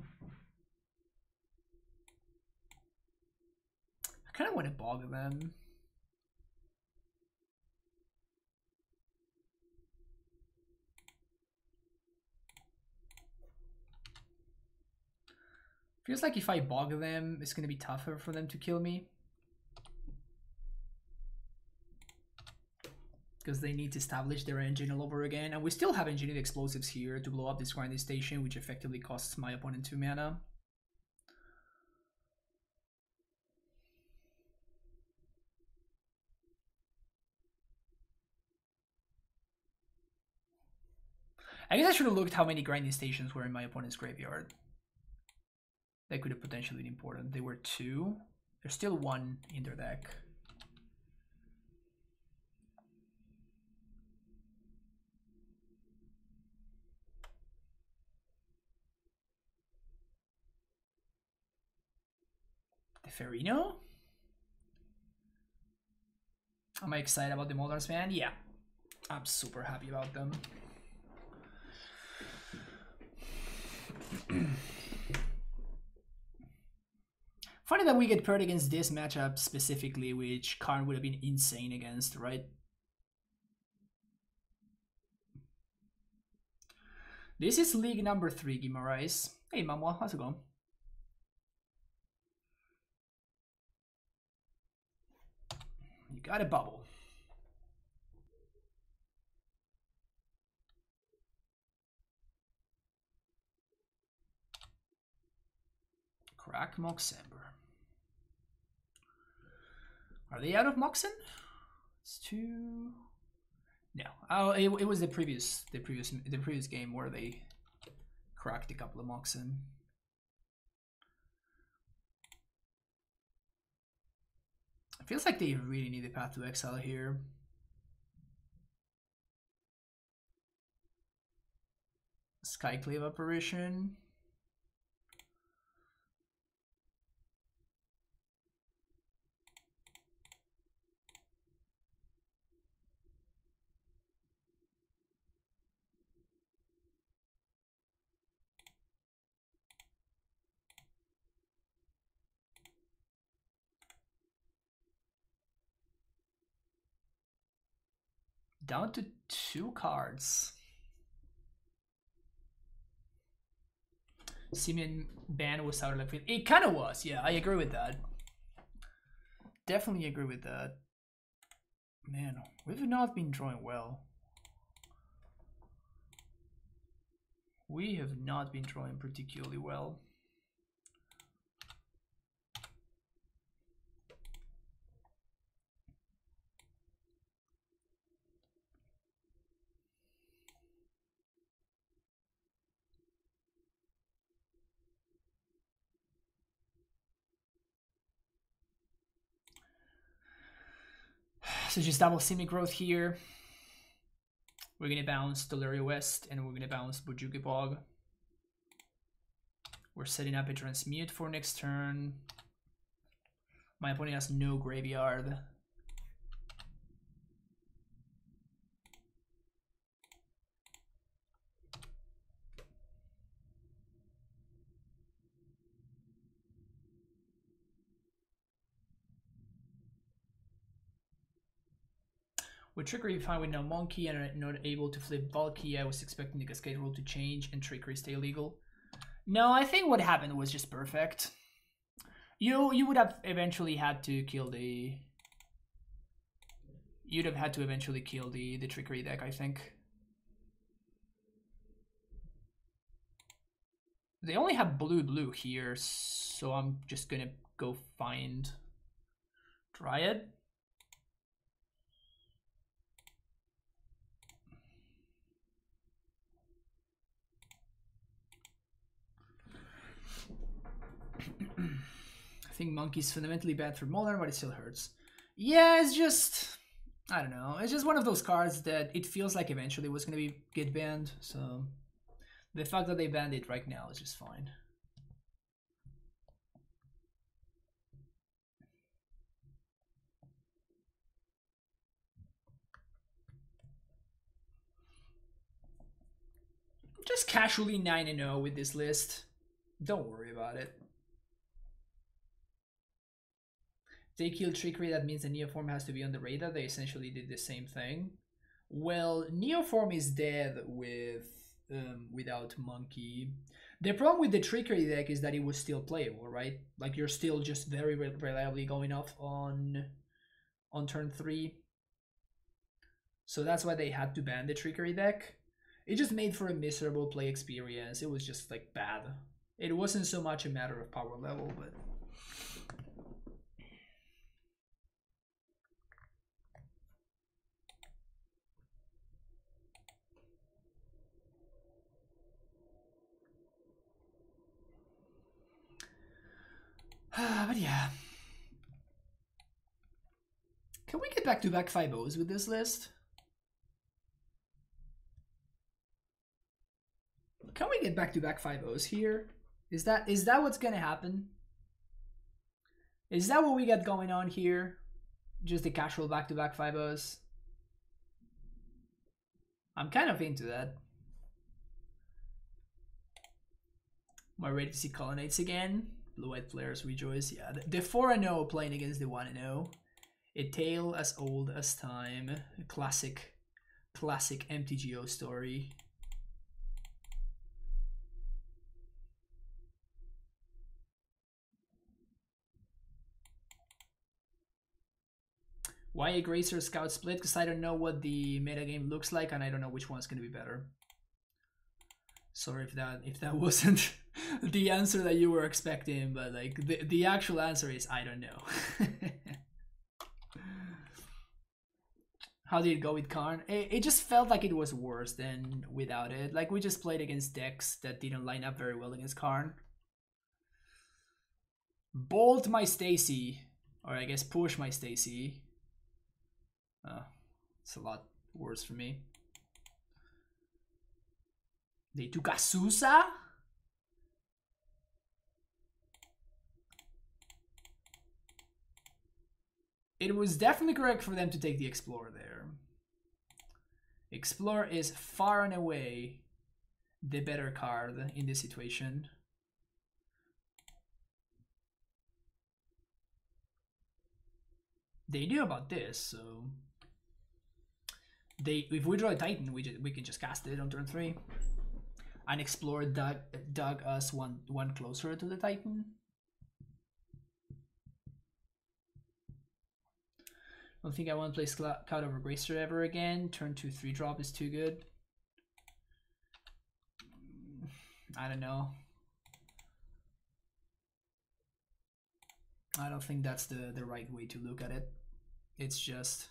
kind of want to bog them. Feels like if I bog them, it's going to be tougher for them to kill me. Because they need to establish their engine all over again. And we still have Engineered Explosives here to blow up this grinding station, which effectively costs my opponent 2 mana. I guess I should have looked how many grinding stations were in my opponent's graveyard. That could have potentially been important. They were 2. There's still 1 in their deck. The Ferrino? Am I excited about the Moldar's Man? Yeah. I'm super happy about them. Funny that we get paired against this matchup specifically, which Karn would have been insane against, right? This is league number 3, Gimarais. Hey, Mamwa, how's it going? You got a bubble. Crack Moxember. Are they out of Moxen? It's 2. No. Oh, it was the previous game where they cracked a couple of Moxen. It feels like they really need a path to exile here. Skyclave apparition. Down to 2 cards. Simeon ban was out of left field. It kind of was, yeah, I agree with that. Definitely agree with that. Man, we've not been drawing well. We have not been drawing particularly well. So just double Simic growth here. We're gonna bounce Dolaria West and we're gonna bounce Bojuki Bog. We're setting up a Transmute for next turn. My opponent has no graveyard. With Trickery fine with no Monkey and not able to flip Bulky, I was expecting the Cascade rule to change and Trickery stay illegal. No, I think what happened was just perfect. You would have eventually had to kill the... You'd have had to eventually kill the Trickery deck, I think. They only have blue here, so I'm just gonna go find Dryad. I think Monkey's fundamentally bad for Modern, but it still hurts. Yeah, it's just... I don't know. It's just one of those cards that it feels like eventually was going to get banned. So the fact that they banned it right now is just fine. Just casually 9-0 with this list. Don't worry about it. They kill Trickery, that means the Neoform has to be on the radar. They essentially did the same thing. Well, Neoform is dead without Monkey. The problem with the Trickery deck is that it was still playable, right? Like you're still just very reliably going off on turn 3. So that's why they had to ban the Trickery deck. It just made for a miserable play experience. It was just like bad. It wasn't so much a matter of power level, but... But yeah. Can we get back-to-back 5-0s with this list? Can we get back-to-back 5-0s here? Is that what's gonna happen? Is that what we got going on here? Just the casual back-to-back 5-0s? I'm kind of into that. Am I ready to see Colonnades again? Blue-white players rejoice. Yeah, the 4-0 playing against the 1-0. A tale as old as time. A classic MTGO story. Why a Gracer Scout split? Because I don't know what the metagame looks like and I don't know which one's going to be better. Sorry if that wasn't the answer that you were expecting, but like the actual answer is I don't know. How did it go with Karn? It just felt like it was worse than without it. Like we just played against decks that didn't line up very well against Karn. Bolt my Stacy, or I guess push my Stacy. It's a lot worse for me. They took Azusa? It was definitely correct for them to take the Explorer there. Explorer is far and away the better card in this situation. They knew about this, so if we draw a Titan, we can just cast it on turn 3. And Explorer dug us one closer to the Titan. I don't think I want to play Scout over Gracer ever again. Turn 2 3-drop is too good. I don't know. I don't think that's the right way to look at it. It's just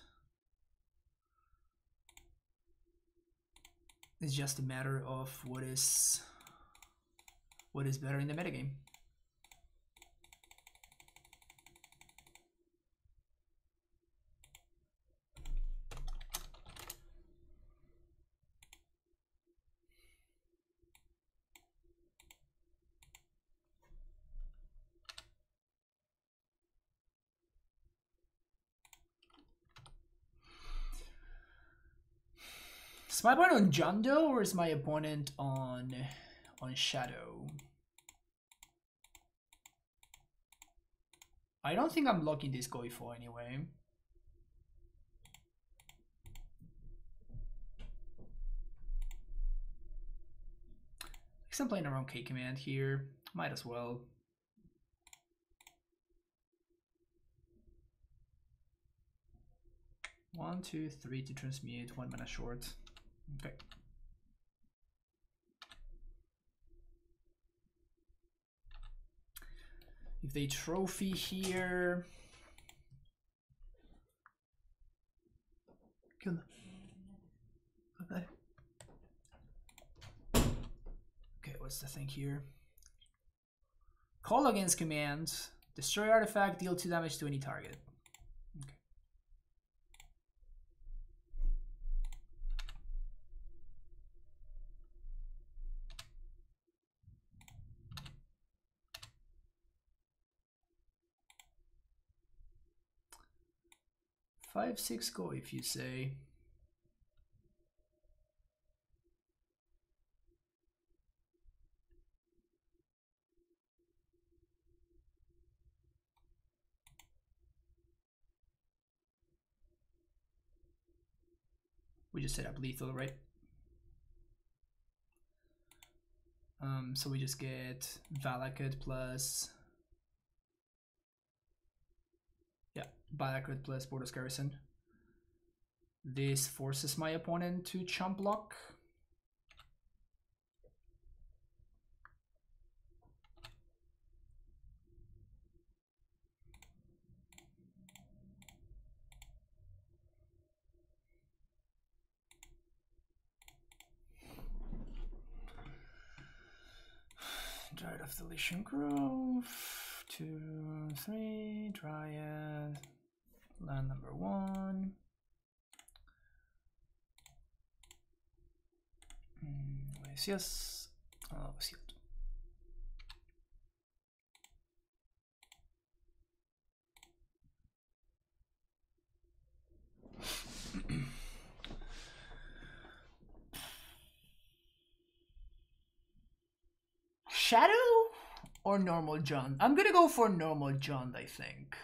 a matter of what is better in the metagame. Is my opponent on Jundo or is my opponent on Shadow? I don't think I'm locking this Goifo anyway. Because I'm playing around K command here. Might as well. One, two, three to transmute, 1 mana short. Okay. If they trophy here, kill them. Okay. Okay, what's the thing here? Call against command, destroy artifact, deal 2 damage to any target. Okay. Five, 6 go if you say. We just set up lethal, right? So we just get Valakut plus, yeah, Valakut plus Bordos Garrison. This forces my opponent to chump block. Dryad of the Lycian Grove, 2, 3, Dryad, land number 1. Yes, yes. Shadow? or normal Jund? I'm gonna go for normal Jund, I think.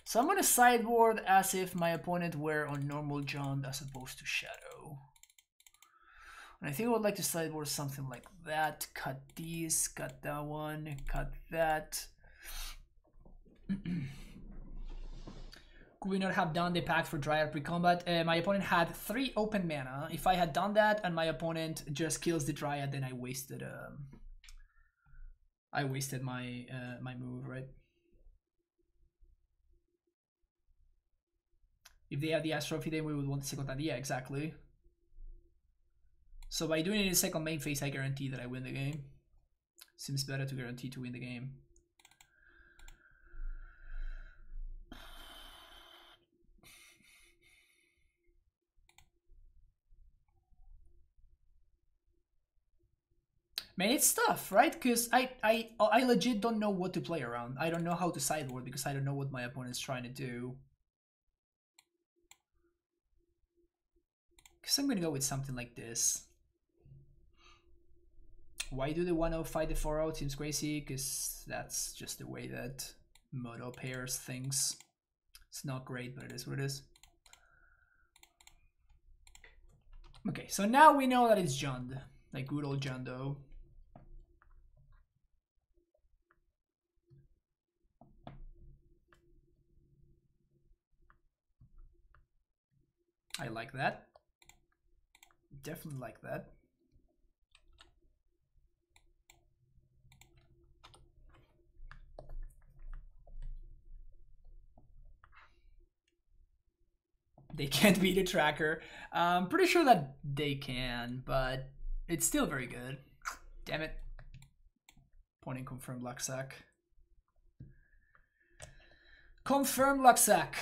So I'm gonna sideboard as if my opponent were on normal Jund as opposed to Shadow. And I think I would like to sideboard something like that. Cut these, cut that one, cut that. Could we not have done the pact for Dryad pre-combat? My opponent had 3 open mana. If I had done that and my opponent just kills the Dryad, then I wasted my my move, right? If they have the Astrophy, then we would want the second hand. Yeah, exactly. So by doing it in the second main phase, I guarantee that I win the game. Seems better to guarantee to win the game. Man, it's tough, right? Because I legit don't know what to play around. I don't know how to sideboard because I don't know what my opponent's trying to do. Because I'm gonna go with something like this. Why do the 1-0 fight the 4-0? Seems crazy because that's just the way that Moto pairs things. It's not great, but it is what it is. Okay, so now we know that it's Jund. Like good old Jundo. I like that. Definitely like that. They can't beat a tracker. I'm pretty sure that they can, but it's still very good. Damn it. Pointing confirmed Luxac. Confirmed Luxac.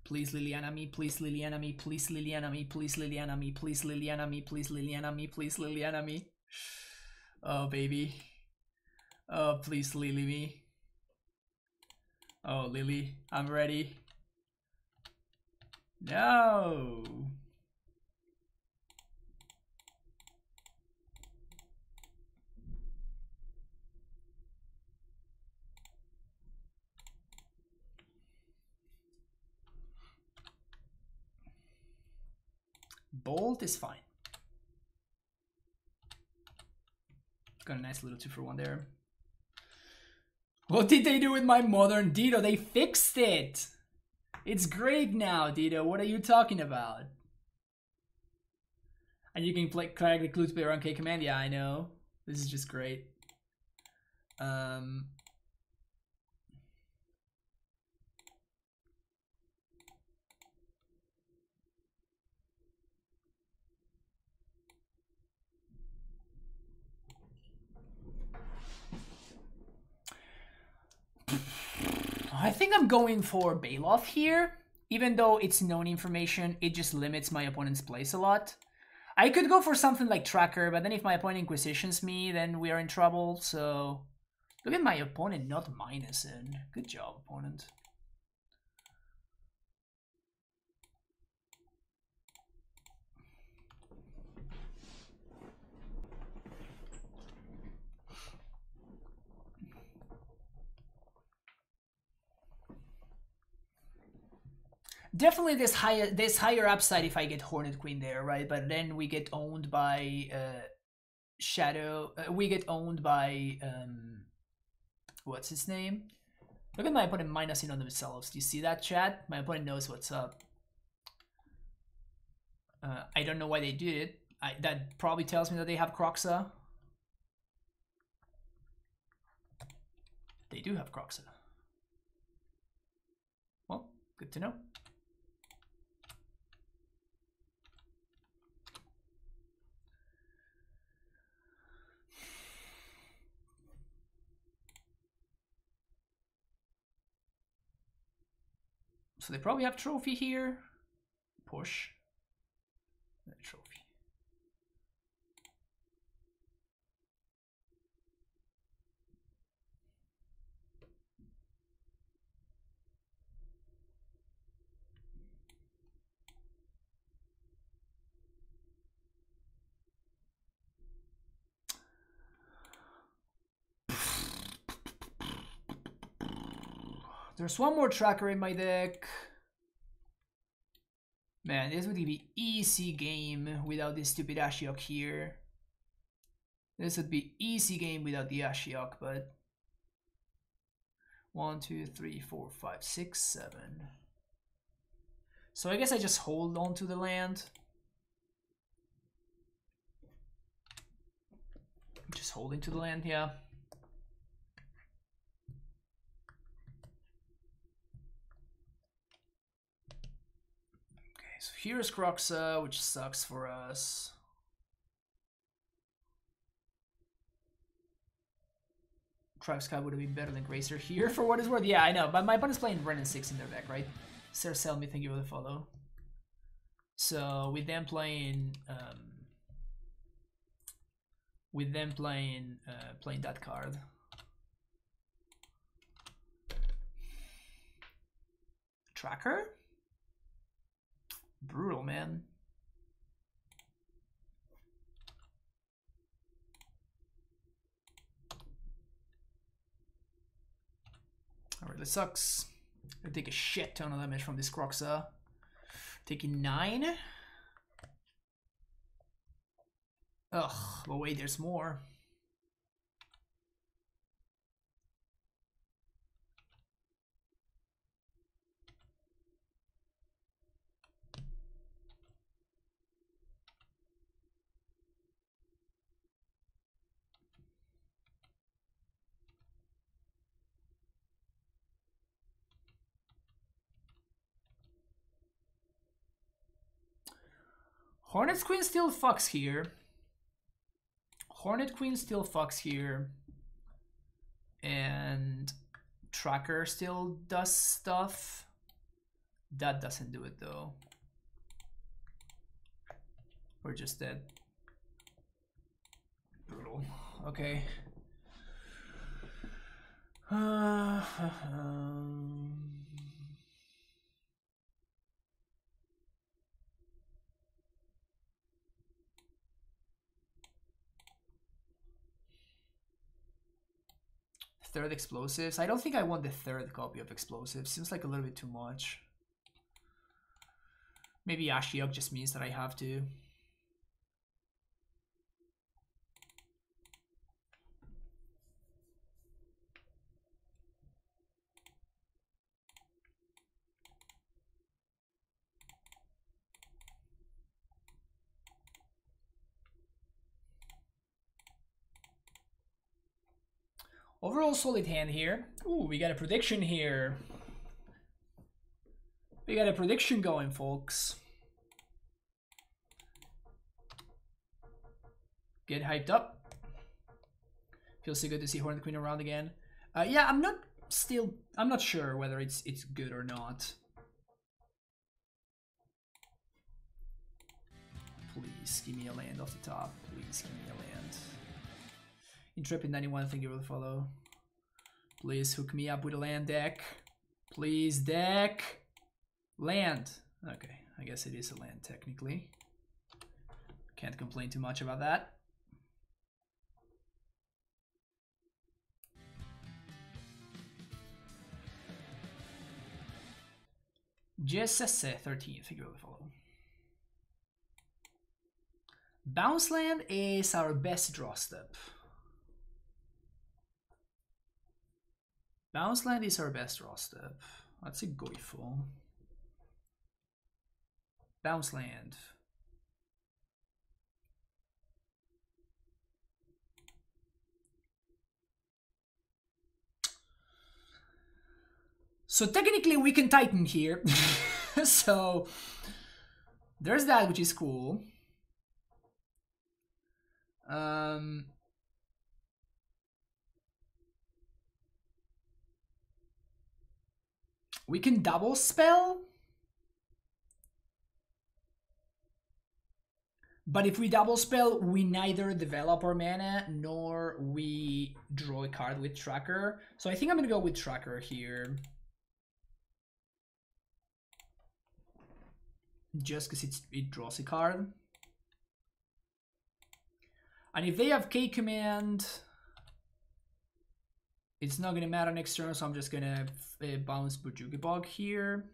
Please Liliana me, please Liliana me, please Liliana me, please Liliana me, please Liliana me, please Liliana me, please Liliana me. Oh baby. Oh please Lily me. Oh Lily, I'm ready. No. Bolt is fine. Got a nice little 2-for-1 there. What did they do with my modern Dido? They fixed it. It's great now, Dido. What are you talking about? And you can play crack the clue to play around K command. Yeah, I know. This is just great. I think I'm going for Bailoff here. Even though it's known information, it just limits my opponent's plays a lot. I could go for something like Tracker, but then if my opponent Inquisitions me, then we are in trouble. So look at my opponent not minusing. Good job, opponent. Definitely this higher upside if I get Hornet Queen there, right? But then we get owned by Shadow. We get owned by what's his name? Look at my opponent minusing on themselves. Do you see that, chat? My opponent knows what's up. I don't know why they did it. That probably tells me that they have Croxa. They do have Croxa. Well, good to know. So they probably have Trophy here. Push. Trophy. There's one more tracker in my deck. Man, this would be easy game without this stupid Ashiok here. This would be easy game without the Ashiok, but 1, 2, 3, 4, 5, 6, 7. So I guess I just hold on to the land. Just holding to the land, yeah. Okay, so here's Kroxa, which sucks for us. Tribe Sky would have been better than Gracer here for what it's worth. Yeah, I know, but my opponent's playing Ren and 6 in their deck, right? Sir Selmy, thank you for the follow. So with them playing playing that card. Tracker? Brutal, man. Alright, that sucks. I take a shit ton of damage from this Kroxa. Taking 9. Ugh, but wait, there's more. Hornet Queen still fucks here. Hornet Queen still fucks here. And Tracker still does stuff. That doesn't do it though. We're just dead. Brutal. Okay. Third explosives. I don't think I want the third copy of explosives. Seems like a little bit too much. Maybe Ashiok just means that I have to. Overall solid hand here. Ooh, we got a prediction here. We got a prediction going, folks. Get hyped up. Feels so good to see Hornet Queen around again. Yeah, I'm not sure whether it's good or not. Please give me a land off the top. Please give me a land. Intrepid 91, thank you for the follow. Please hook me up with a land deck. Please, deck. Land. Okay, I guess it is a land technically. Can't complain too much about that. Jesse 13, thank you for the follow. Bounce land is our best draw step. Bounce land is our best draw step. That's a goifle. Bounce land. So technically we can Titan here. So there's that, which is cool. We can double spell. But if we double spell, we neither develop our mana nor we draw a card with Tracker. So I think I'm gonna go with Tracker here. Just because it draws a card. And if they have K command, It's not gonna matter next turn, so I'm just gonna bounce Bujukibog here.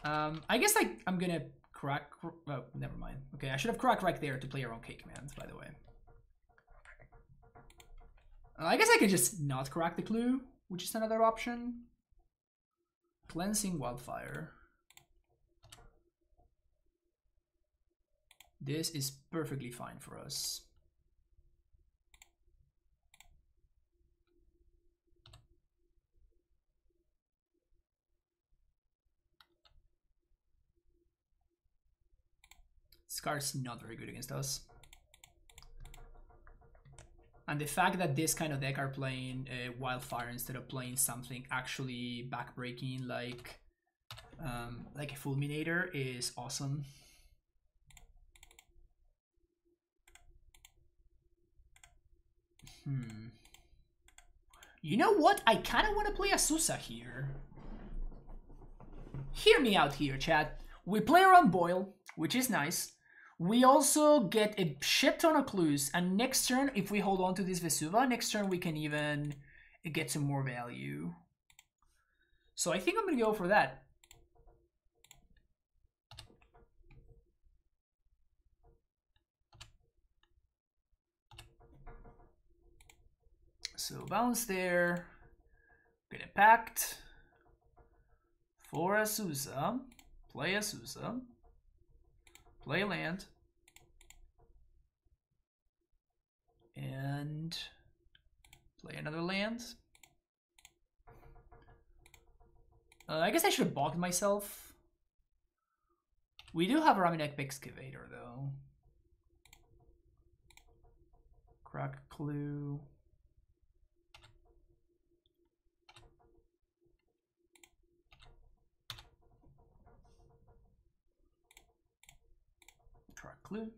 I guess I'm gonna crack. Oh, never mind. Okay, I should have cracked right there to play around K commands, by the way. I guess I could just not crack the clue, which is another option. Cleansing Wildfire. This is perfectly fine for us. This card's not very good against us. And the fact that this kind of deck are playing Wildfire instead of playing something actually backbreaking like a Fulminator is awesome. You know what? I kind of want to play Azusa here. Hear me out here, chat. We play around Boil, which is nice. We also get a shit ton of clues, and next turn, if we hold on to this Vesuva, next turn we can even get some more value. So I think I'm gonna go for that. So bounce there, get a Pact for Azusa, play Azusa. Play land. And play another land. I guess I should have balked myself. We do have a Raminec Excavator though. Crack clue. Clue.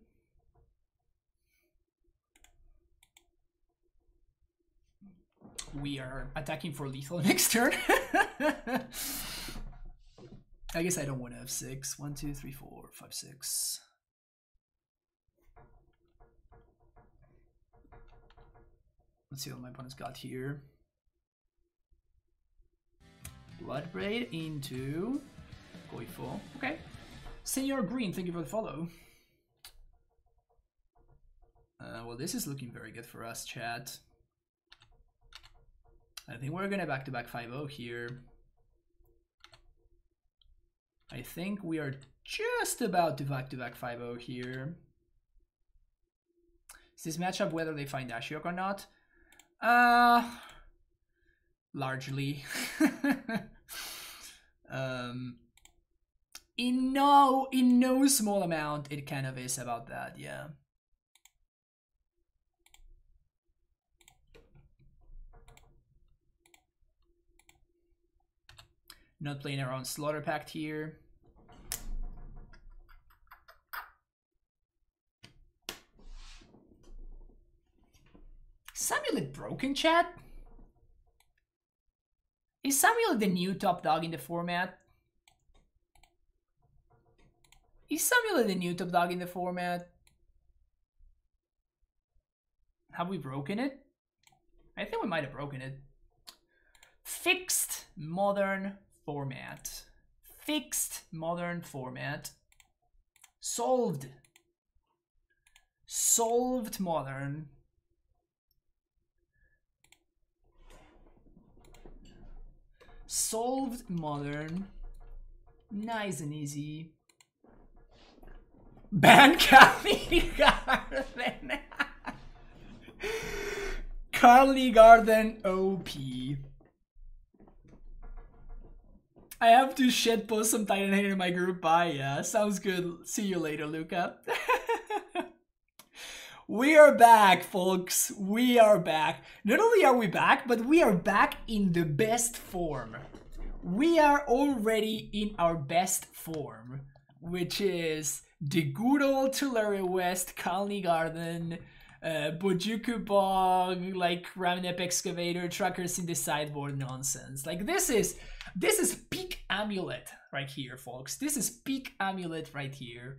We are attacking for lethal next turn. I guess I don't want to have 6. 1, 2, 3, 4, 5, 6. Let's see what my opponent's got here. Bloodbraid into Goifo. Okay. Senor Green, thank you for the follow. Well, this is looking very good for us, chat. I think we're gonna back-to-back 5-0 here. I think we are just about to back-to-back 5-0 here. Is this matchup whether they find Ashiok or not? Largely. In no small amount, it kind of is about that, yeah. Not playing around Slaughter Pact here. Samuel broken, chat? Is Samuel the new top dog in the format? Is Samuel the new top dog in the format? Have we broken it? I think we might have broken it. Fixed modern format. Fixed modern format. Solved. Solved modern. Solved modern. Nice and easy. Ban Carly Garden. Carly Garden OP. I have to shitpost some Titan Hater in my group. Bye, yeah. Sounds good. See you later, Luca. We are back, folks. We are back. Not only are we back, but we are back in the best form. We are already in our best form, which is the good old Tulare West, Colony Garden, Bojuku Bog, like Raminep Excavator, Truckers in the Sideboard nonsense. Like this is peak Amulet right here, folks. This is peak Amulet right here.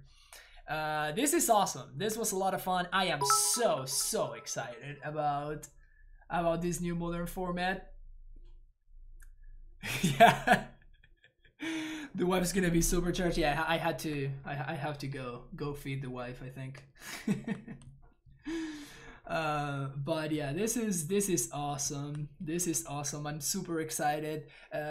This is awesome. This was a lot of fun. I am so excited about this new modern format. Yeah. The wife's gonna be supercharged. Yeah, I have to go feed the wife, I think. But yeah, this is awesome. This is awesome. I'm super excited.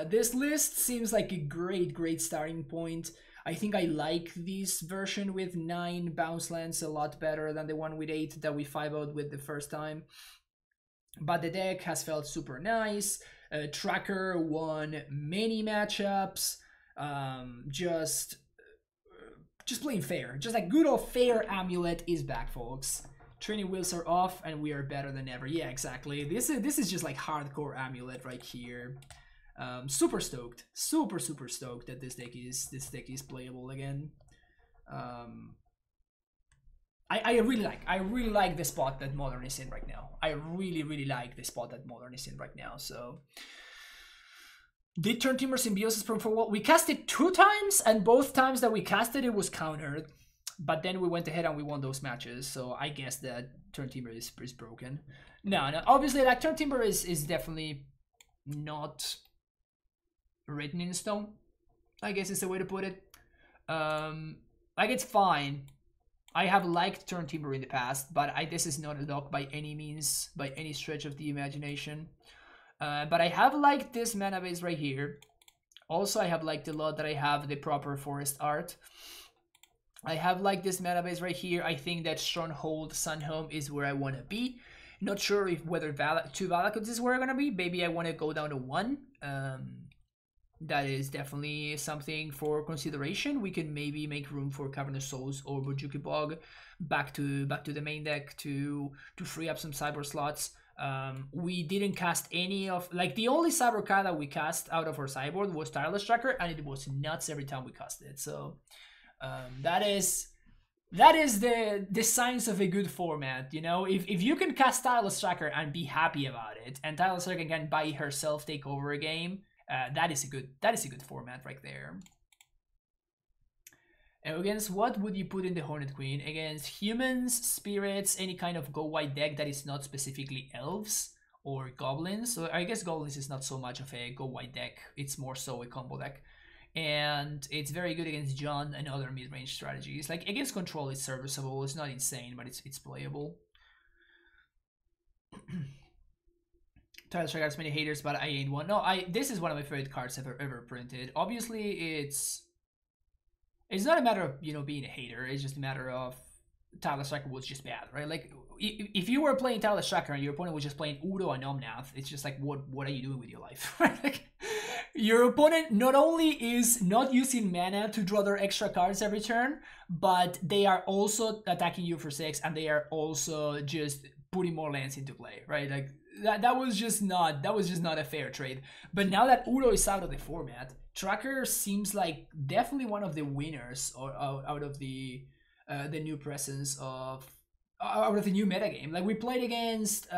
This list seems like a great starting point. I think I like this version with 9 bounce lands a lot better than the one with 8 that we 5-0'd with the first time. But the deck has felt super nice. Tracker won many matchups. Just playing fair. Just like good old fair Amulet is back, folks. Training wheels are off and we are better than ever. Yeah, exactly. This is just like hardcore Amulet right here. Super stoked. Super stoked that this deck is playable again. I really like the spot that Modern is in right now. I really like the spot that Modern is in right now. So did Turn Timber Symbiosis perform well? We cast it 2 times, and both times that we casted it was countered. But then we went ahead and we won those matches. So I guess that Turn Timber is broken. No, obviously like Turn Timber is definitely not written in stone, I guess is the way to put it. Like it's fine. I have liked Turn Timber in the past, but this is not a lock by any means, by any stretch of the imagination. But I have liked this mana base right here. Also, I have liked a lot that I have the proper forest art. I have liked this mana base right here. I think that Stronghold Sunhome is where I want to be. Not sure if whether 2 Valakuts is where I'm going to be. Maybe I want to go down to 1. That is definitely something for consideration. We can maybe make room for Cavernous Souls or Bojuki Bog back to the main deck to free up some cyber slots. We didn't cast any of like the only cyber card that we cast out of our sideboard was Tireless Tracker, and it was nuts every time we cast it. So that is the signs of a good format. You know, if you can cast Tireless Tracker and be happy about it, and Tireless Tracker can by herself take over a game. That is a good format right there. And against what would you put in the Hornet Queen? Against humans, spirits, any kind of go white deck that is not specifically elves or goblins. So I guess goblins is not so much of a go white deck. It's more so a combo deck. And it's very good against John and other mid-range strategies. Like against control, it's serviceable. It's not insane, but it's playable. Tireless Tracker has many haters, but I ain't one. No, this is one of my favorite cards ever printed. Obviously, it's not a matter of, you know, being a hater. It's just a matter of Tireless Tracker was just bad, right? Like if you were playing Tireless Tracker and your opponent was just playing Udo and Omnath, it's just like what are you doing with your life? Like, your opponent not only is not using mana to draw their extra cards every turn, but they are also attacking you for 6, and they are also just putting more lands into play, right? Like that was just not a fair trade. But now that Udo is out of the format, Tracker seems like definitely one of the winners or out of the new presence of out of the new metagame. Like we played against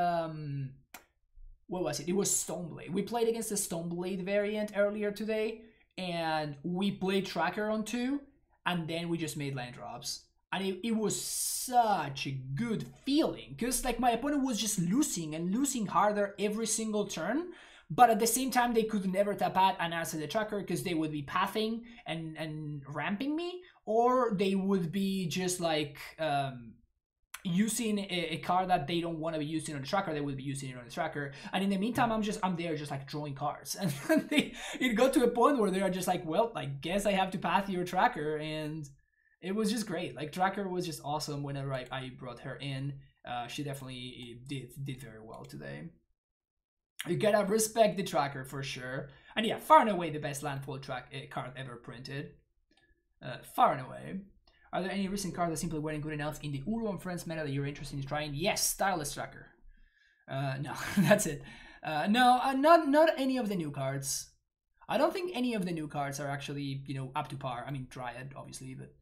what was it? It was Stoneblade. We played against the Stoneblade variant earlier today, and we played Tracker on 2, and then we just made land drops. And it was such a good feeling, because like my opponent was just losing harder every single turn, but at the same time they could never tap out and answer the Tracker because they would be pathing and ramping me, or they would be just like using a card that they don't want to be using on the Tracker. They would be using it on the Tracker, and in the meantime I'm there just like drawing cards, and it got to a point where they are just like, well, I guess I have to path your Tracker, and it was just great. Like Tracker was just awesome whenever I brought her in. She definitely did very well today. You gotta respect the Tracker for sure. And yeah, far and away the best landfall card ever printed. Far and away. Are there any recent cards that simply weren't good enough in the Uro and Friends meta that you're interested in trying? Yes, Tireless Tracker. No, that's it. No, not any of the new cards. I don't think any of the new cards are actually, you know, up to par. I mean, Dryad, obviously, but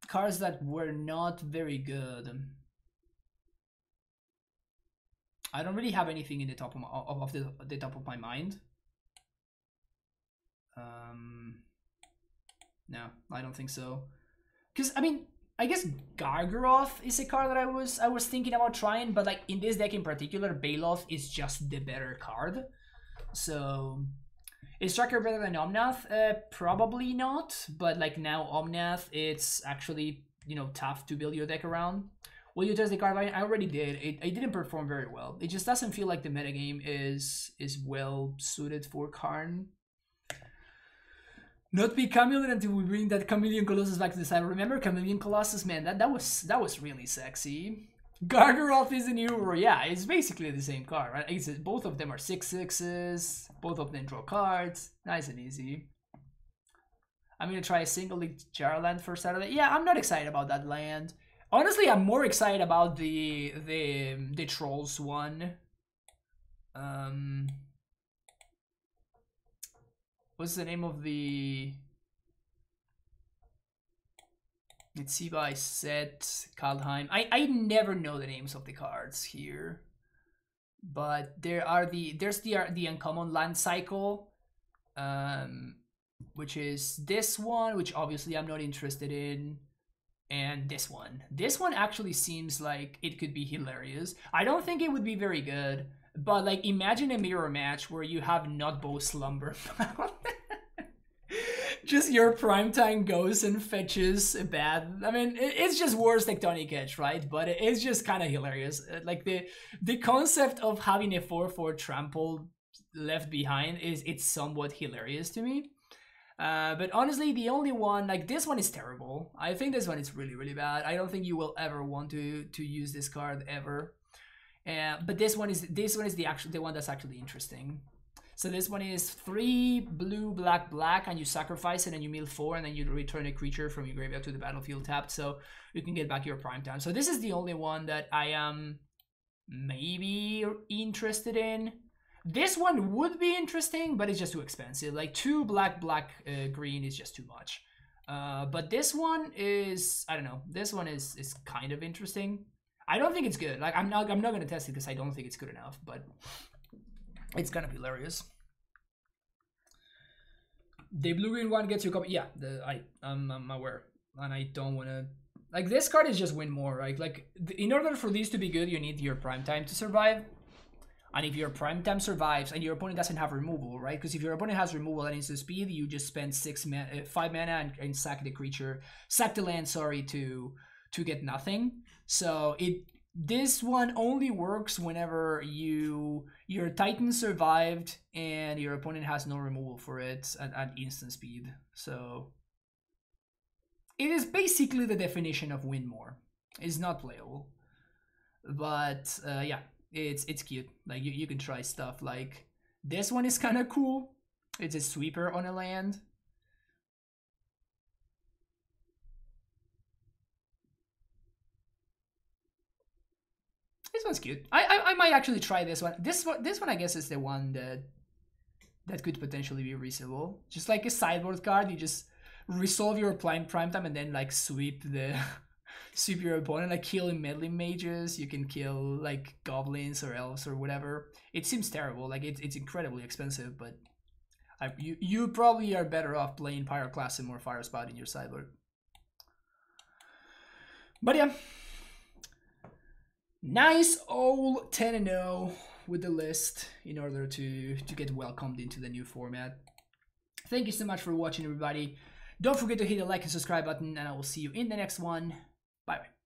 cards that were not very good. I don't really have anything in the top of the top of my mind. No, I don't think so. because I mean, I guess Gargaroth is a card that I was thinking about trying, but like in this deck in particular, Baloth is just the better card. So is Tracker better than Omnath? Probably not, but like now Omnath, it's actually, you know, tough to build your deck around. Will you test the card? I already did. It didn't perform very well. It just doesn't feel like the metagame is well suited for Karn. Not be Chameleon until we bring that Chameleon Colossus back to the side. Remember Chameleon Colossus, man? That was really sexy. Gargaroth is a new, yeah, it's basically the same card, right? Both of them are 6/6s. Both of them draw cards. Nice and easy. I'm gonna try a single league Jara land for Saturday. Yeah, I'm not excited about that land. Honestly, I'm more excited about the Trolls one. What's the name of the... Let's see by Set, Kaldheim. I never know the names of the cards here. But there's the uncommon land cycle. Which is this one, which obviously I'm not interested in. And this one. This one actually seems like it could be hilarious. I don't think it would be very good. But like imagine a mirror match where you have not both Slumber. Just your primetime goes and fetches a bad. I mean, it's just worse Tectonic Edge, right? But it's just kind of hilarious. Like the concept of having a 4/4 trample left behind it's somewhat hilarious to me. But honestly, the only one, like this one is terrible. I think this one is really, really bad. I don't think you will ever want to use this card ever. But this one is the one that's actually interesting. So this one is 3 blue, black, black, and you sacrifice it and you mill 4, and then you return a creature from your graveyard to the battlefield tapped, so you can get back your prime time. So this is the only one that I am maybe interested in. This one would be interesting, but it's just too expensive. Like 2 black, black, green is just too much. But this one is, I don't know. This one is kind of interesting. I don't think it's good. Like I'm not gonna test it because I don't think it's good enough. But it's kind of hilarious. The blue-green one gets you copy. Yeah, I'm aware, and I don't want to. Like this card is just win more, right? Like in order for these to be good, you need your prime time to survive. And if your prime time survives and your opponent doesn't have removal, right? Because if your opponent has removal and instant speed, you just spend 5 mana and sack the creature, sack the land, sorry, to get nothing. So this one only works whenever your Titan survived and your opponent has no removal for it at instant speed. So it is basically the definition of win more. It's not playable, but yeah. It's cute. Like you can try stuff like this one is kind of cool. It's a sweeper on a land. This one's cute. I might actually try this one. This one I guess is the one that could potentially be reasonable. Just like a sideboard card, you just resolve your prime time and then like sweep your opponent, like killing meddling mages. You can kill like goblins or elves or whatever. It seems terrible. Like it's incredibly expensive, but you probably are better off playing Pyroclasm or Fire Spout in your sideboard. But yeah, nice old 10-0 with the list in order to get welcomed into the new format. Thank you so much for watching, everybody. Don't forget to hit the like and subscribe button, and I will see you in the next one. Bye-bye.